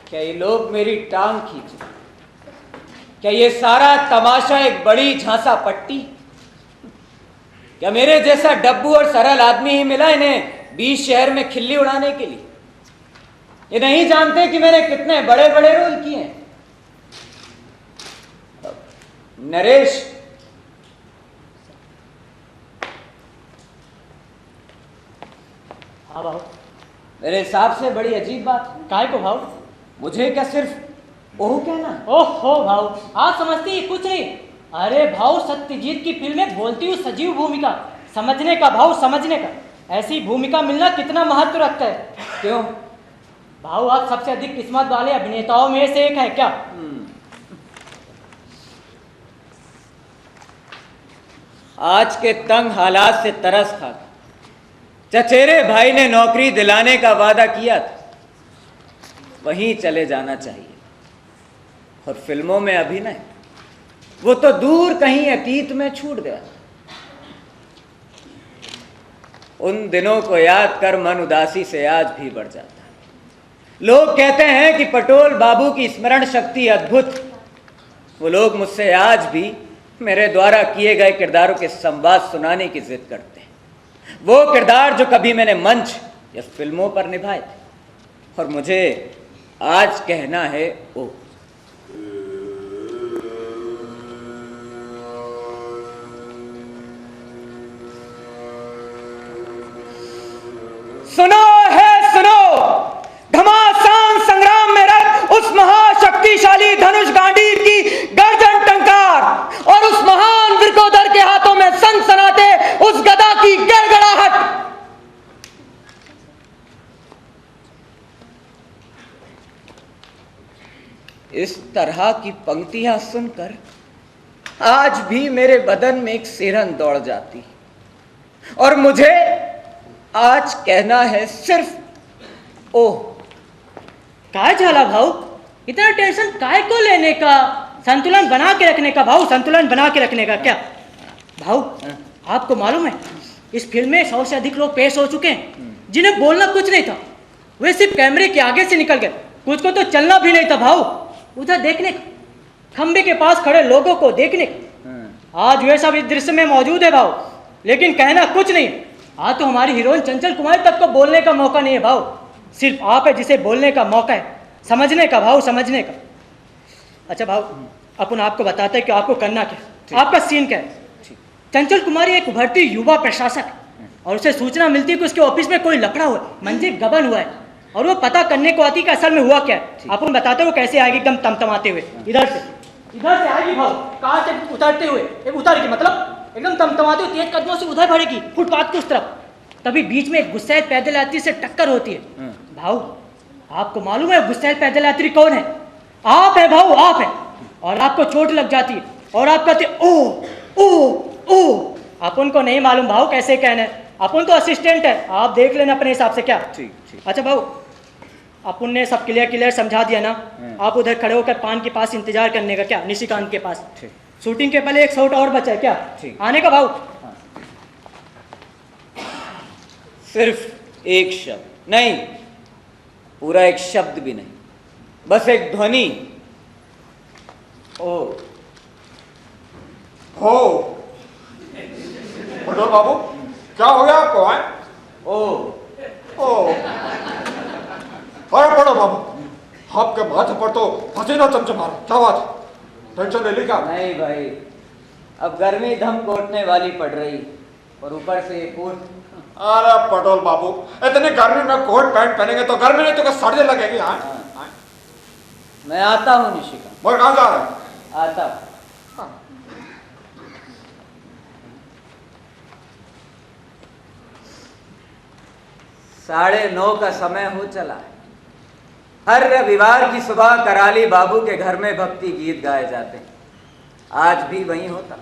Speaker 5: क्या ये लोग मेरी टांग खींचे? क्या ये सारा तमाशा एक बड़ी झांसा पट्टी? क्या मेरे जैसा डब्बू और सरल आदमी ही मिला इन्हें 20 शहर में खिल्ली उड़ाने के लिए? ये नहीं जानते कि मैंने कितने बड़े बड़े रोल किए हैं। नरेश,
Speaker 4: हाँ भाव।
Speaker 5: मेरे हिसाब से बड़ी अजीब बात।
Speaker 4: काय को भाव?
Speaker 5: मुझे क्या सिर्फ ओह कहना?
Speaker 4: ओहो भाव, आप समझती है कुछ नहीं। अरे भाव, सत्यजीत की फिल्म में बोलती हूँ सजीव भूमिका, समझने का भाव, समझने का। ऐसी भूमिका मिलना कितना महत्व रखता है।
Speaker 5: क्यों
Speaker 4: भाव, आप सबसे अधिक किस्मत वाले अभिनेताओं में से एक है क्या?
Speaker 5: आज के तंग हालात से तरस खा चचेरे भाई ने नौकरी दिलाने का वादा किया था, वहीं चले जाना चाहिए। और फिल्मों में अभिनय, वो तो दूर कहीं अतीत में छूट गया। उन दिनों को याद कर मन उदासी से आज भी बढ़ जाता है। लोग कहते हैं कि पटोल बाबू की स्मरण शक्ति अद्भुत। वो लोग मुझसे आज भी मेरे द्वारा किए गए किरदारों के संवाद सुनाने की जिद करते हैं। वो किरदार जो कभी मैंने मंच या फिल्मों पर निभाए थे। और मुझे आज कहना है ओ। सुनो है सुनो, घमासान संग्राम में रख उस महाशक्तिशाली धनुष गांडीव की गर्दन टंकार, और उस महान वृकोदर के हाथों में सनसनाते उस गदा की गड़गड़ाहट। इस तरह की पंक्तियां सुनकर आज भी मेरे बदन में एक सिरहन दौड़ जाती, और मुझे आज कहना है सिर्फ ओह।
Speaker 4: काय झाला भाऊ, इतना टेंशन काय को लेने का? संतुलन बना के रखने का भाऊ, संतुलन बना के रखने का। क्या भाऊ, आपको मालूम है इस फिल्म में 100 से अधिक लोग पेश हो चुके हैं जिन्हें बोलना कुछ नहीं था। वे सिर्फ कैमरे के आगे से निकल गए, कुछ को तो चलना भी नहीं था भाऊ। उधर देखने का, खंबे के पास खड़े लोगों को देखने का। आज वे सब इस दृश्य में मौजूद है भाऊ, लेकिन कहना कुछ नहीं। आज तो हमारी हीरोइन चंचल कुमारी तक को बोलने का मौका नहीं है भाऊ। सिर्फ आप है जिसे बोलने का मौका है, समझने का भाऊ, समझने का। अच्छा भाऊ, अपन आपको बताते हैं कि आपको करना क्या, आपका सीन क्या है। चंचल कुमारी एक उभरती युवा प्रशासक है, और उसे सूचना मिलती है कि उसके ऑफिस में कोई लफड़ा हुआ है, मंजिल गबन हुआ है, और वो पता करने को आती कि असल में हुआ क्या है। अपन बताते वो कैसे आएगी, एकदम तमतमाते हुए। इधर से आएगी भाऊ, कार से उतरते हुए, उतर के मतलब एकदम तमतमाते हुए तेज कदमों से उधर बढ़ेगी फुटपाथ की उस तरफ। तभी बीच में एक गुस्सैल पैदल यात्री से टक्कर होती है। भाऊ, आपको मालूम है गुस्सैल पैदल यात्री कौन है? आप है भाऊ, आप है। और आपको चोट लग जाती है, और आप कहते ओ ओ ओ। अपन को नहीं मालूम भाऊ कैसे कहना है, अपन तो असिस्टेंट है, आप देख लेना अपने हिसाब से। क्या ठीक। अच्छा भाऊ, अपन ने सब क्लियर समझा दिया ना। आप उधर खड़े होकर पान के पास इंतजार करने का। क्या निशिकांत के पास? शूटिंग के पहले एक शॉट और बचा है क्या? आने का भाऊ।
Speaker 5: सिर्फ एक शब्द नहीं, पूरा एक शब्द भी नहीं, बस एक ध्वनि। ओ
Speaker 3: हो पटोल बाबू, क्या हो गया आपको? है ओ अरे पटोल बाबू, आपके माथे पर तो पसीना चमचमा रहा, क्या बात है? टेंशन ले ली क्या?
Speaker 5: नहीं भाई, अब गर्मी धम कोटने वाली पड़ रही, और ऊपर से कोट।
Speaker 3: अरे पटोल बाबू, इतनी गर्मी में कोट पैंट पहनेंगे तो गर्मी नहीं तो क्या सर्दी लगेगी? हाँ,
Speaker 5: मैं आता हूँ निशिका।
Speaker 3: और कहाँ जा रहे हैं?
Speaker 5: आता हूँ। साढ़े 9 का समय हो चला है। हर रविवार की सुबह कराली बाबू के घर में भक्ति गीत गाए जाते हैं। आज भी वहीं होता।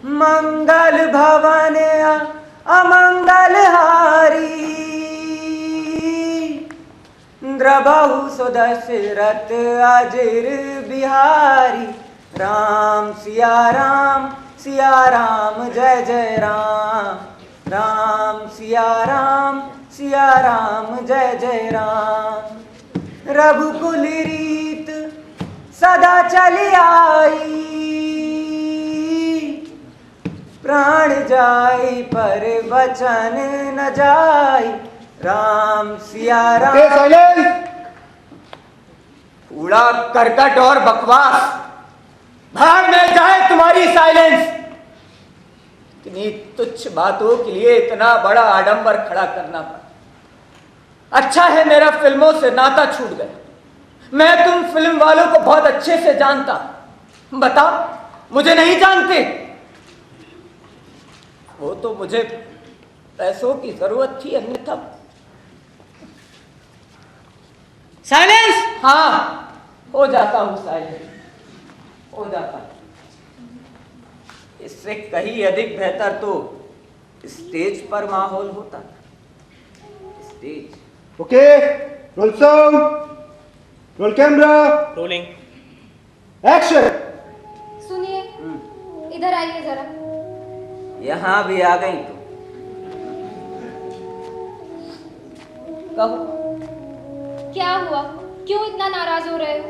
Speaker 5: मंगल भवन अमंगल हारी, द्रबहु सुदशरथ अजिर बिहारी। राम सिया राम जय जय राम, राम सिया राम जय जय राम। रघुकुल रीत सदा चली आई, प्राण जाई पर वचन न जाई। राम सिया राम।
Speaker 9: Okay silence.
Speaker 5: कूड़ा करकट और बकवास भाग में जाए तुम्हारी साइलेंस। इतनी तुच्छ बातों के लिए इतना बड़ा आडंबर खड़ा करना पड़ा। अच्छा है मेरा फिल्मों से नाता छूट गया। मैं तुम फिल्म वालों को बहुत अच्छे से जानता। बता, मुझे नहीं जानते? वो तो मुझे पैसों की जरूरत थी, अन्यथा।
Speaker 4: साइलेंस।
Speaker 5: हाँ, हो जाता हूं साइलेंस, हो जाता हूं। इससे कहीं अधिक बेहतर तो स्टेज पर माहौल होता। Stage.
Speaker 9: Okay, roll sound, roll camera,
Speaker 10: rolling.
Speaker 9: Action.
Speaker 2: सुनिए, इधर आइए जरा।
Speaker 5: यहां भी आ गई तो कहो,
Speaker 2: क्या हुआ? क्यों इतना नाराज हो रहे हो?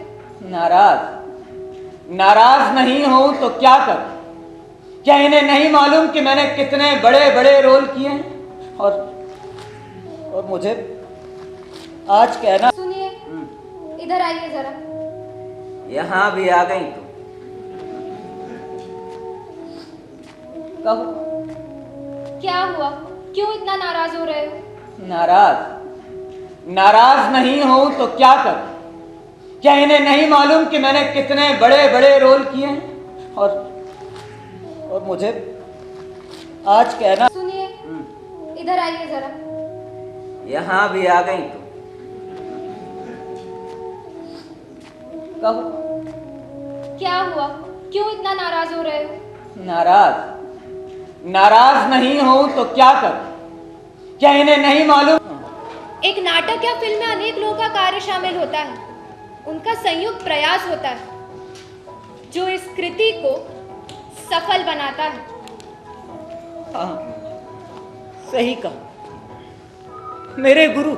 Speaker 5: नाराज नहीं हूं तो क्या करूं? क्या इन्हें नहीं मालूम कि मैंने कितने बड़े बड़े रोल किए हैं? और मुझे आज कहना।
Speaker 2: सुनिए, इधर आइए जरा।
Speaker 5: यहां भी आ गई तो कहो,
Speaker 2: क्या हुआ? क्यों इतना नाराज हो रहे हो?
Speaker 5: नाराज नहीं हूं तो क्या करूं? क्या इन्हें नहीं मालूम कि मैंने कितने बड़े बड़े रोल किए हैं? और मुझे आज कहना।
Speaker 2: सुनिए, इधर आइए जरा।
Speaker 5: यहां भी आ गई तो कहो,
Speaker 2: क्या हुआ? क्यों इतना नाराज हो रहे हो?
Speaker 5: नाराज नहीं हूं तो क्या करूं? क्या इन्हें नहीं मालूम?
Speaker 2: एक नाटक या फिल्म में अनेक लोगों का कार्य शामिल होता है। उनका संयुक्त प्रयास होता है जो इस कृति को सफल बनाता है।
Speaker 5: हाँ, सही कहा। मेरे गुरु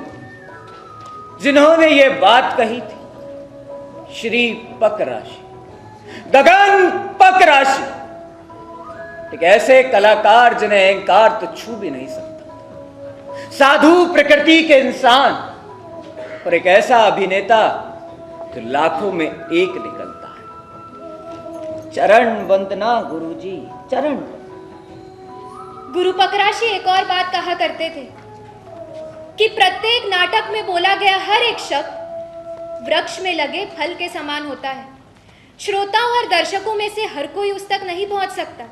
Speaker 5: जिन्होंने ये बात कही थी, श्री पकराशी, गगन पकराशी, एक ऐसे कलाकार जिन्हें अहंकार तो छू भी नहीं सकता, साधु प्रकृति के इंसान, और एक ऐसा अभिनेता जो लाखों में एक निकलता है। चरण वंदना गुरुजी, चरण।
Speaker 2: गुरु पकराशी एक और बात कहा करते थे कि प्रत्येक नाटक में बोला गया हर एक शब्द वृक्ष में लगे फल के समान होता है। श्रोताओं और दर्शकों में से हर कोई उस तक नहीं पहुंच सकता,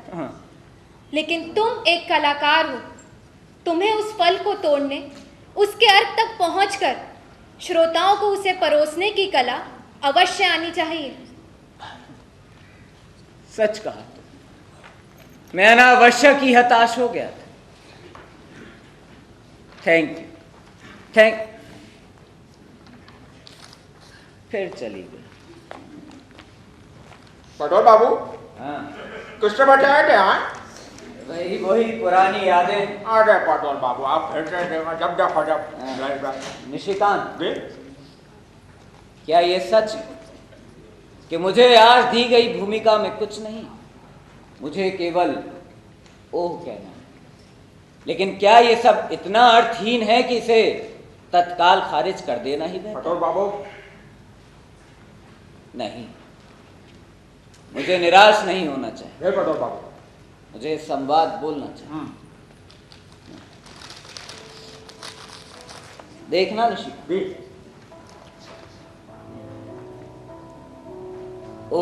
Speaker 2: लेकिन तुम एक कलाकार हो। तुम्हें उस फल को तोड़ने, उसके अर्थ तक पहुंचकर श्रोताओं को उसे परोसने की कला अवश्य आनी चाहिए।
Speaker 5: सच कहा तो मैं अनावश्यक ही हताश हो गया था। थैंक यू, फिर चली गई।
Speaker 3: पटोल बाबू,
Speaker 5: हाँ,
Speaker 3: किससे बैठे आए थे? हाँ,
Speaker 5: वही पुरानी यादें।
Speaker 3: अरे पटोल बाबू, आप फिर से जब देखो जब।
Speaker 5: निशिकांत,
Speaker 3: जी?
Speaker 5: क्या ये सच है कि मुझे आज दी गई भूमिका में कुछ नहीं, मुझे केवल ओह कहना है? लेकिन क्या ये सब इतना अर्थहीन है कि इसे तत्काल खारिज कर देना ही बेहतर?
Speaker 3: पटोल बाबू,
Speaker 5: नहीं, मुझे निराश नहीं होना चाहिए।
Speaker 3: पटोल बाबू,
Speaker 5: मुझे संवाद बोलना चाहिए। देखना निशिकांत,
Speaker 3: जी।
Speaker 5: ओ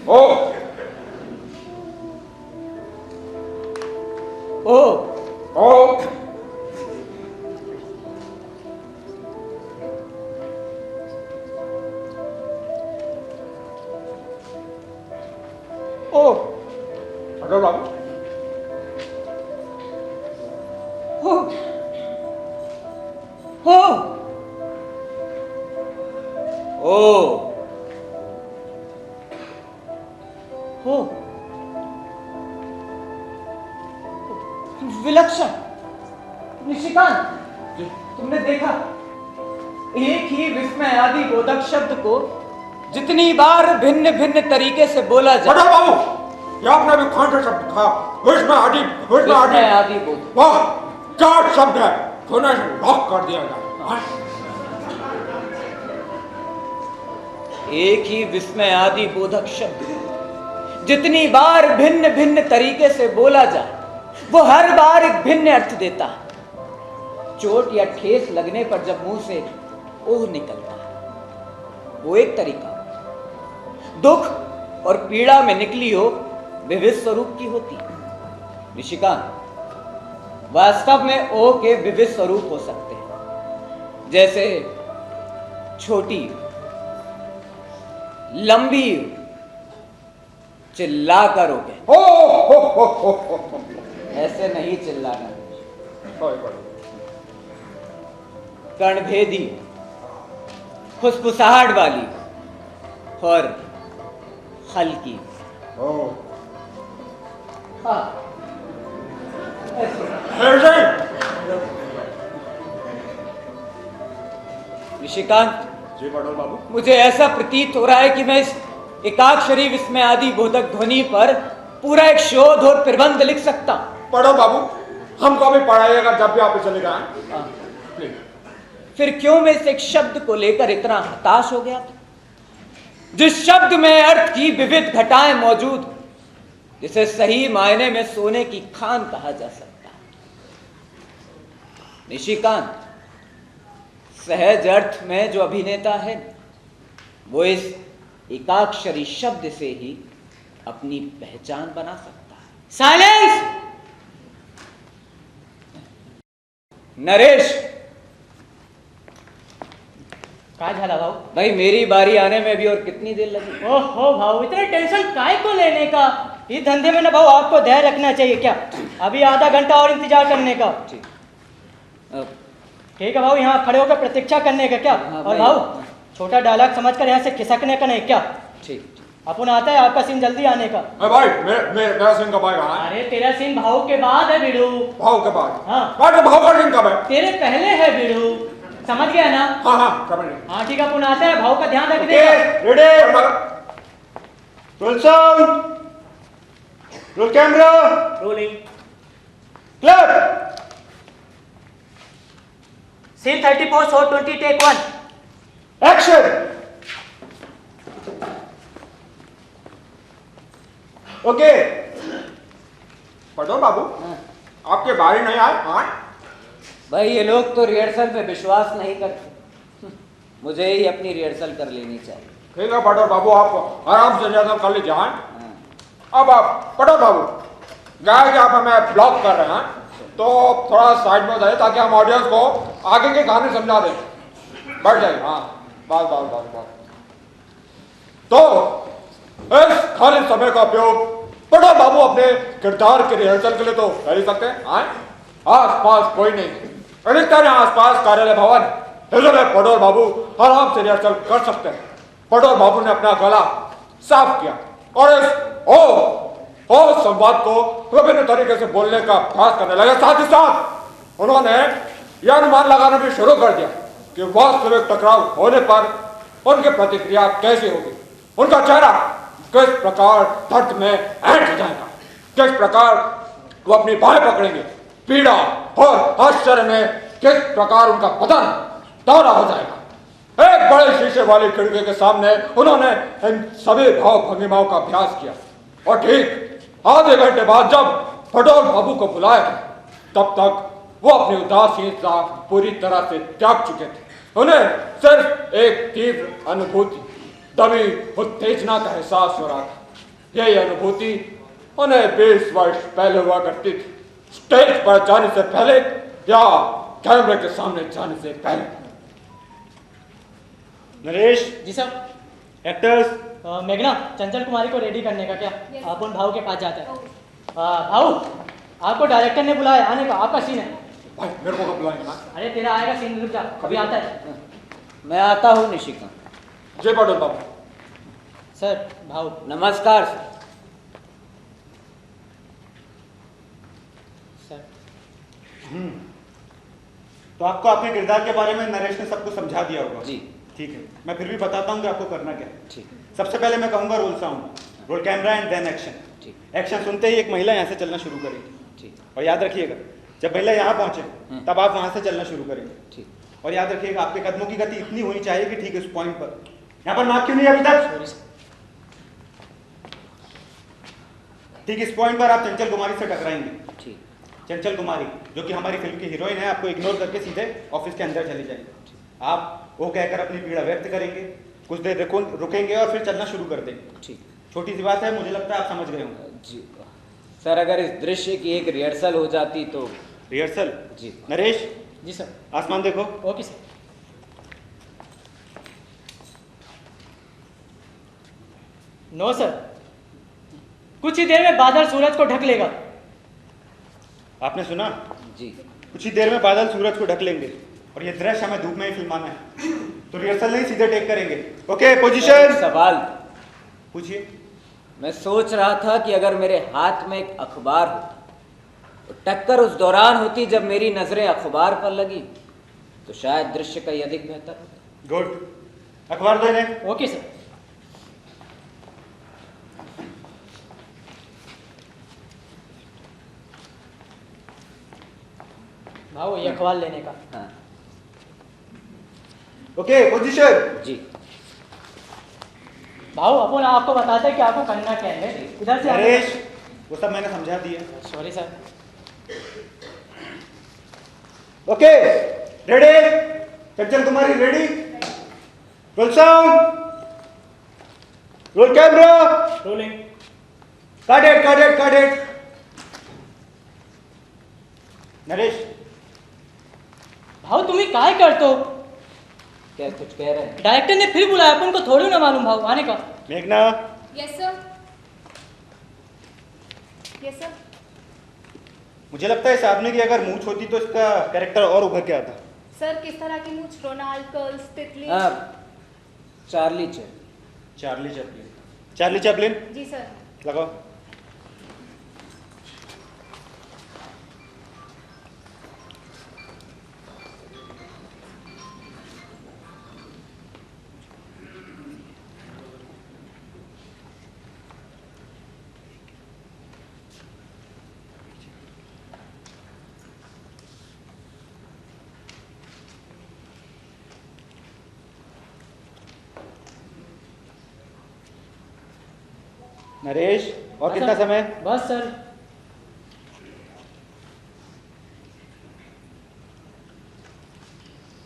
Speaker 3: ओ
Speaker 5: ओ
Speaker 3: ओ ओ पटोल बाबू,
Speaker 5: हो हो ओ हो विलक्षण। निशिकांत, तुमने देखा एक ही विस्मय आदि बोधक शब्द को जितनी बार भिन्न भिन्न तरीके से बोला जाए।
Speaker 3: पटोल बाबू, ये आपने भी कौन सा शब्द कहा? विस्मय आदि
Speaker 5: विस्मय आदि बोध।
Speaker 3: वाह, क्या शब्द है! कोने से लॉक कर दिया जाए।
Speaker 5: एक ही विस्मय आदि बोधक शब्द जितनी बार भिन्न भिन्न तरीके से बोला जाए वो हर बार एक भिन्न अर्थ देता है। चोट या ठेस लगने पर जब मुंह से ओह निकलता है वो एक तरीका, दुख और पीड़ा में निकली हो विविध स्वरूप की होती है। ऋषिकांत, वास्तव में ओह के विविध स्वरूप हो सकते हैं, जैसे छोटी, लंबी, चिल्ला करोगे। ऐसे नहीं चिल्लाना। कर्णभेदी, फुसफुसाहट वाली और हल्की। हाँ, ऋषिकांत
Speaker 3: जी पटोल बाबू,
Speaker 5: मुझे ऐसा प्रतीत हो रहा है कि मैं इस एकाक्षरी विस्मय आदि बोधक ध्वनि पर पूरा एक शोध और प्रबंध लिख सकता हूं।
Speaker 3: पढ़ो बाबू, हमको भी पढ़ाइएगा जब भी आप इसे लिख आए। प्लीज।
Speaker 5: फिर क्यों मैं इस एक शब्द को लेकर इतना हताश हो गया था, जिस शब्द में अर्थ की विविध घटाएं मौजूद, जिसे सही मायने में सोने की खान कहा जा सकता है। निशिकांत, सहज अर्थ में जो अभिनेता है वो इस एकाक्षरी शब्द से ही अपनी पहचान बना सकता है।
Speaker 4: साइलेंस!
Speaker 5: नरेश,
Speaker 4: काय झाला भाऊ?
Speaker 5: भाई मेरी बारी आने में भी और कितनी देर लगी?
Speaker 4: ओहो भाऊ, इतने टेंशन काय को लेने का? इस धंधे में ना भाऊ आपको धैर्य रखना चाहिए क्या? अभी आधा घंटा और इंतजार करने का। ठीक है भाऊ, यहाँ खड़े होकर प्रतीक्षा करने का क्या? और भाऊ छोटा डायलॉग समझकर यहाँ से खिसकने का नहीं क्या?
Speaker 5: ठीक।
Speaker 4: अपन आता है आपका सीन जल्दी आने का।
Speaker 3: भाई मेरा सीन कब आएगा?
Speaker 4: अरे तेरा सीन भाऊ के बाद है बिड़ू।
Speaker 3: भाव के बाद?
Speaker 4: हाँ।
Speaker 3: भाव का सीन कब है?
Speaker 4: तेरे पहले है बिड़ू, समझ गया ना?
Speaker 3: हाँ समझ गया।
Speaker 4: हाँ ठीक है, अपन आता है, भाऊ का ध्यान रख देगा।
Speaker 3: Ready,
Speaker 9: roll sound, roll camera,
Speaker 10: rolling.
Speaker 9: Clap.
Speaker 4: Scene 34 shot 20 take 1।
Speaker 9: Action. Okay.
Speaker 3: Patol Babu, आपके बारी नहीं आए? हाँ
Speaker 5: भाई ये लोग तो रिहर्सल पे विश्वास नहीं करते, मुझे ही अपनी रिहर्सल कर लेनी चाहिए।
Speaker 3: ठीक है पटोल बाबू, आप आराम से रिहर्सल कर लीजिए। अब आप पटोल बाबू, गाय के आप हमें ब्लॉक कर रहे हैं तो थोड़ा साइड में हो जाइए ताकि हम ऑडियंस को आगे के गाने समझा दें। बैठ जाइए। हाँ बस। तो इस खाली समय का उपयोग पटोल बाबू अपने किरदार के रिहर्सल के लिए तो कर ही सकते हैं। आस पास कोई नहीं, अधिकतर आसपास कार्यालय भवन, इसलिए पटोल बाबू आराम से रिहर्सल कर सकते हैं। पटोल बाबू ने अपना गला साफ किया और इस ओ संवाद को विभिन्न तरीके से बोलने का अभ्यास करने लगे। साथ ही साथ उन्होंने यह अनुमान लगाना भी शुरू कर दिया कि वास्तविक टकराव होने पर उनकी प्रतिक्रिया कैसी होगी, उनका चेहरा किस प्रकार दर्द में ऐंठ जाएगा, किस प्रकार वो अपनी बाहें पकड़ेंगे, पीड़ा और आश्चर्य में किस प्रकार उनका बदन दौरा हो जाएगा। एक बड़े शीशे वाली खिड़की के सामने उन्होंने इन सभी भाव भंगिमाओं का अभ्यास किया और ठीक आधे घंटे बाद जब पटोल बाबू को बुलाया तब तक वो अपनी उदासीनता पूरी तरह से त्याग चुके थे। उन्हें सिर्फ एक तीव्र अनुभूति, दबी उत्तेजना का एहसास हो रहा था। यही अनुभूति उन्हें 20 वर्ष पहले हुआ करती थी, स्टेज पर जाने से पहले या कैमरे के सामने जाने से पहले।
Speaker 9: नरेश
Speaker 4: जी सर।
Speaker 9: एक्टर्स,
Speaker 4: मेघना, चंचल कुमारी को रेडी करने का क्या? अपन भाऊ के पास जाते हैं। भाऊ, आपको डायरेक्टर ने बुलाया, आने का, आपका सीन है।
Speaker 3: भाई मेरे को कब बुलाएंगे?
Speaker 4: अरे तेरा आएगा सीन, रुक जा, अभी आता है।
Speaker 5: मैं आता हूँ निशिकांत।
Speaker 3: जय पटोल बाबू।
Speaker 4: सर भाऊ।
Speaker 5: नमस्कार
Speaker 4: सर।
Speaker 1: तो आपको आपके किरदार के बारे में नरेश ने सबको समझा दिया होगा।
Speaker 5: जी
Speaker 1: ठीक है, मैं फिर भी बताता हूँ कि आपको करना क्या है।
Speaker 5: ठीक।
Speaker 1: सबसे पहले मैं कहूँगा roll sound, roll camera and then action.
Speaker 5: ठीक।
Speaker 1: एक्शन सुनते ही एक महिला यहाँ से चलना शुरू करेगी।
Speaker 5: ठीक।
Speaker 1: और याद रखिएगा जब महिला यहाँ पहुंचे तब आप वहां से चलना शुरू करेंगे।
Speaker 5: ठीक।
Speaker 1: और याद रखिएगा आपके कदमों की गति इतनी होनी चाहिए कि ठीक इस पॉइंट पर, यहाँ पर मार्क क्यों नहीं है अभी तक, ठीक इस पॉइंट पर आप चंचल कुमारी से टकराएंगे।
Speaker 5: ठीक।
Speaker 1: चंचल कुमारी जो कि हमारी फिल्म की हीरोइन है, आपको इग्नोर करके सीधे ऑफिस के अंदर चले जाएंगे। आप वो कहकर अपनी पीड़ा व्यक्त करेंगे, कुछ देर रुकेंगे और फिर चलना शुरू कर देंगे।
Speaker 5: ठीक।
Speaker 1: छोटी सी बात है, मुझे लगता है आप समझ गए होंगे।
Speaker 5: जी सर, अगर इस दृश्य की एक रिहर्सल हो जाती तो।
Speaker 1: रिहर्सल?
Speaker 5: जी।
Speaker 1: नरेश,
Speaker 4: जी सर।
Speaker 1: आसमान देखो।
Speaker 4: Okay sir. नो सर, कुछ ही देर में बादल सूरज को ढक लेगा।
Speaker 1: आपने सुना?
Speaker 5: जी।
Speaker 1: कुछ ही देर में बादल सूरज को ढक लेंगे और ये दृश्य हमें धूप में ही फिल्माना है, तो रिहर्सल नहीं सीधे टेक करेंगे। Okay, position.
Speaker 5: सवाल
Speaker 1: पूछिए।
Speaker 5: मैं सोच रहा था कि अगर मेरे हाथ में एक अखबार होता तो टक्कर उस दौरान होती जब मेरी नजरें अखबार पर लगी, तो शायद दृश्य कहीं अधिक बेहतर होता।
Speaker 1: गुड, अखबार दे दें।
Speaker 4: Okay sir. भाव ये अखबार लेने का।
Speaker 5: हाँ।
Speaker 1: Okay, position.
Speaker 5: जी।
Speaker 4: भाव अपन आपको बताते हैं कि आपको करना क्या है। इधर से
Speaker 1: नरेश, वो सब मैंने समझा दिया।
Speaker 4: Sorry sir.
Speaker 1: Okay, ready? Chanchal Kumari ready? Roll sound, roll camera,
Speaker 10: rolling.
Speaker 1: Cut it, cut it, cut it. Naresh,
Speaker 4: भाव तुम्ही काय करतो?
Speaker 5: क्या कुछ कह रहे हैं?
Speaker 4: डायरेक्टर ने फिर बुलाया, अपन को थोड़ी ना मालूम भाव आने का।
Speaker 1: मेघना।
Speaker 2: Yes sir. Yes sir.
Speaker 1: मुझे लगता है इस आदमी की अगर मूंछ होती तो इसका कैरेक्टर और उभर के आता।
Speaker 2: सर किस तरह की मूछ? रोनाल्ड, कर्ल्स, तितली?
Speaker 5: Charlie Chaplin.
Speaker 1: Charlie Chaplin. Charlie Chaplin
Speaker 2: जी सर।
Speaker 1: लगाओ। नरेश, और कितना समय?
Speaker 4: बस सर।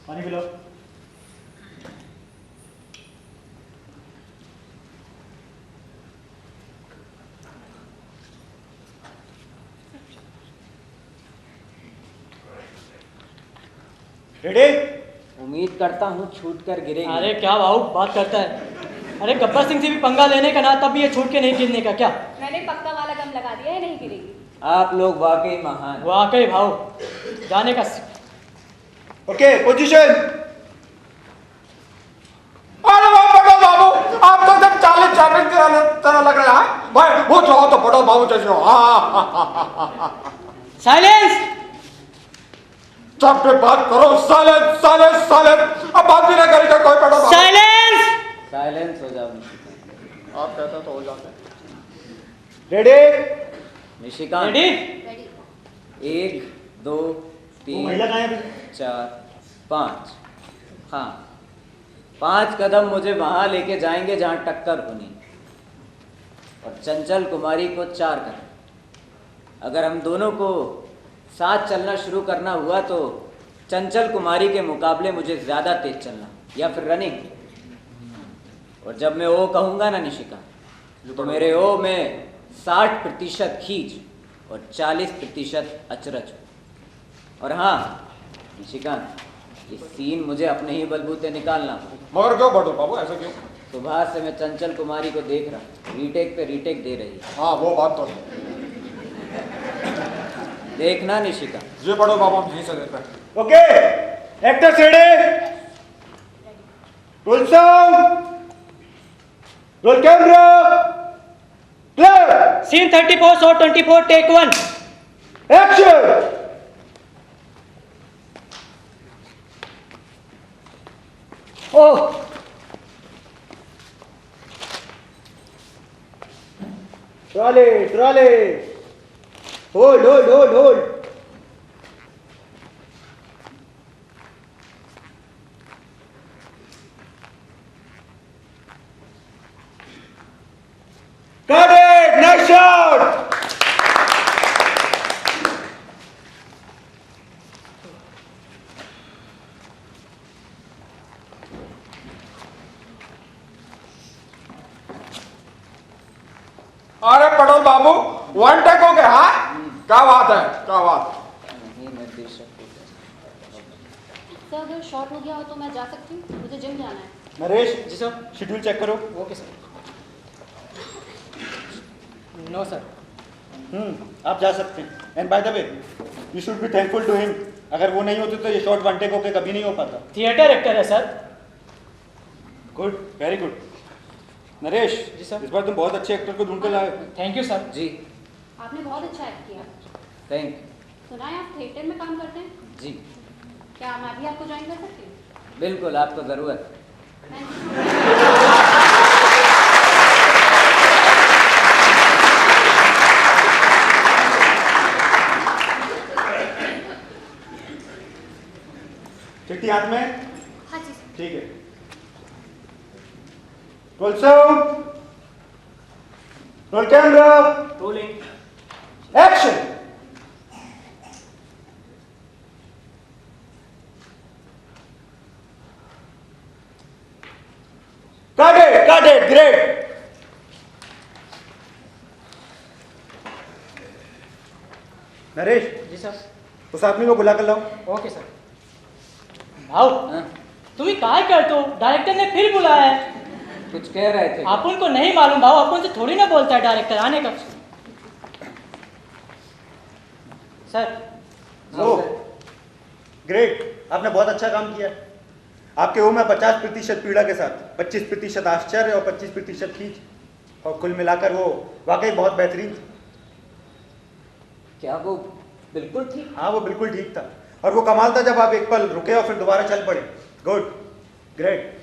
Speaker 1: पानी पिलाओ। रेडी?
Speaker 5: उम्मीद करता हूँ छूट कर गिरेगी।
Speaker 4: अरे क्या भाव बात करता है। अरे गब्बर सिंह से भी पंगा लेने का ना, तब भी ये छूट के नहीं गिरने का क्या?
Speaker 2: मैंने पक्का वाला गम लगा दिया है, नहीं गिरेगी।
Speaker 5: आप लोग वाकई महान।
Speaker 4: वाकई भाव जाने का।
Speaker 1: Okay, position.
Speaker 3: अरे वाह पटेल बाबू, आप तो जब 40 की तरह लग रहे हैं भाई। वो चाहो तो पटेल बाबू जैसे हो। हाँ।
Speaker 4: साइलेंस।
Speaker 3: जब भी बात करो साइलेंस, साइलेंस, साइलेंस। अब बात भी नहीं करेगा कोई पटेल बाबू।
Speaker 4: साइलेंस।
Speaker 5: साइलेंस हो जाओ।
Speaker 3: आप कहते तो हो जाते।
Speaker 1: रेडी?
Speaker 5: निशिकांत।
Speaker 4: रेडी?
Speaker 2: रेडी।
Speaker 5: 1 2 3
Speaker 1: महिला कहाँ है?
Speaker 5: 4 5। हाँ, 5 कदम मुझे वहां लेके जाएंगे जहां टक्कर होनी, और चंचल कुमारी को 4 कदम। अगर हम दोनों को साथ चलना शुरू करना हुआ तो चंचल कुमारी के मुकाबले मुझे ज्यादा तेज चलना, या फिर रनिंग। और जब मैं ओ कहूंगा ना निशिका, तो मेरे ओ में 60% खींच और 40% अचरज। और हाँ निशिकांत, ये सीन मुझे अपने ही बलबूते निकालना हो।
Speaker 3: मगर क्यों पटेल बाबू, ऐसा क्यों?
Speaker 5: सुबह से मैं चंचल कुमारी को देख रहा हूँ, रीटेक पे रीटेक दे रही है।
Speaker 3: हाँ वो बात तो
Speaker 5: देखना निशिका।
Speaker 3: जी पटेल बाबू, हम यहीं से देख रहे हैं।
Speaker 1: Okay, actors ready? Roll sound, roll camera, clear.
Speaker 4: Scene 34 shot 24 take 1।
Speaker 1: Action.
Speaker 4: Oh
Speaker 1: trolley, trolley, hold, hold, hold, hold. Cut it, next shot.
Speaker 3: अरे पटोल बाबू, वन टेक हो गया? हाँ, क्या बात है, क्या बात।
Speaker 2: सर अगर शॉर्ट हो गया हो तो मैं जा सकती हूँ, मुझे जिम जाना है।
Speaker 1: नरेश
Speaker 4: जी सर।
Speaker 1: शेड्यूल चेक करो।
Speaker 4: Okay sir. No sir.
Speaker 1: आप जा सकते हैं। And by the way you should be thankful to him. अगर वो नहीं होते तो ये शॉर्ट वन टेक होके कभी नहीं हो पाता।
Speaker 4: थिएटर एक्टर है sir.
Speaker 1: Good, very good. Naresh
Speaker 4: जी सर।
Speaker 1: इस बार तुम बहुत अच्छे एक्टर को ढूंढ कर लाए।
Speaker 4: Thank you sir.
Speaker 5: जी
Speaker 2: आपने बहुत अच्छा एक्ट किया।
Speaker 5: थैंक
Speaker 2: सुना है आप थिएटर में काम करते हैं?
Speaker 5: जी
Speaker 2: क्या मैं भी आपको ज्वाइन कर सकती हूँ?
Speaker 5: बिल्कुल, आपको ज़रूरत है।
Speaker 1: चिट्ठी हाथ में?
Speaker 2: हाँ जी सर।
Speaker 1: ठीक है। Roll sound, roll camera,
Speaker 10: rolling.
Speaker 1: Action. Cut it, great. Naresh
Speaker 4: ji sir.
Speaker 1: उस आदमी को बुला कर लाओ।
Speaker 4: Okay sir. भाऊ
Speaker 5: हाँ?
Speaker 4: तुम्हें काय करते हो? डायरेक्टर ने फिर बुलाया है।
Speaker 5: कुछ कह रहे थे?
Speaker 4: अपन को नहीं मालूम भाऊ, अपन से थोड़ी ना बोलता है डायरेक्टर आने का। सर।
Speaker 1: ओ ग्रेट, आपने बहुत अच्छा काम किया। आपके वो में 50% पीड़ा के साथ 25% आश्चर्य और 25% खींच, और कुल मिलाकर वो वाकई बहुत बेहतरीन था।
Speaker 5: क्या वो बिल्कुल ठीक?
Speaker 1: हाँ वो बिल्कुल ठीक था, और वो कमाल था जब आप एक पल रुके और फिर दोबारा चल पड़े। Good, great.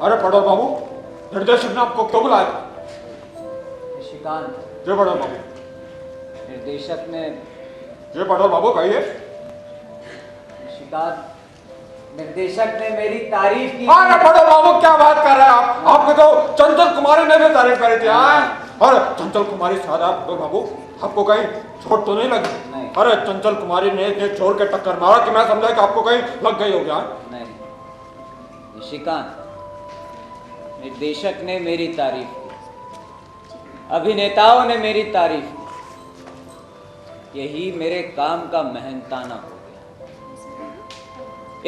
Speaker 3: अरे पटोल बाबू, निर्देशक ने आपको क्यों बुलाया?
Speaker 5: निशिकांत,
Speaker 3: जी पटोल बाबू।
Speaker 5: निर्देशक ने
Speaker 3: जी पटोल बाबू कहिए।
Speaker 5: निशिकांत, निर्देशक ने मेरी तारीफ की।
Speaker 3: अरे पटोल बाबू क्या बात कर रहे हैं आप? आपने तो चंचल कुमारी ने भी तारीफ करी थी। अरे चंचल कुमारी साहब, पटोल बाबू आपको कहीं चोट तो नहीं लगी?
Speaker 5: नहीं।
Speaker 3: अरे चंचल कुमारी ने इतने जोर के टक्कर मारा कि मैं समझा कि आपको कहीं लग गई हो गया।
Speaker 5: नहीं, निशिकांत, निर्देशक ने मेरी तारीफ की, अभिनेताओं ने मेरी तारीफ की, यही मेरे काम का मेहनताना हो गया।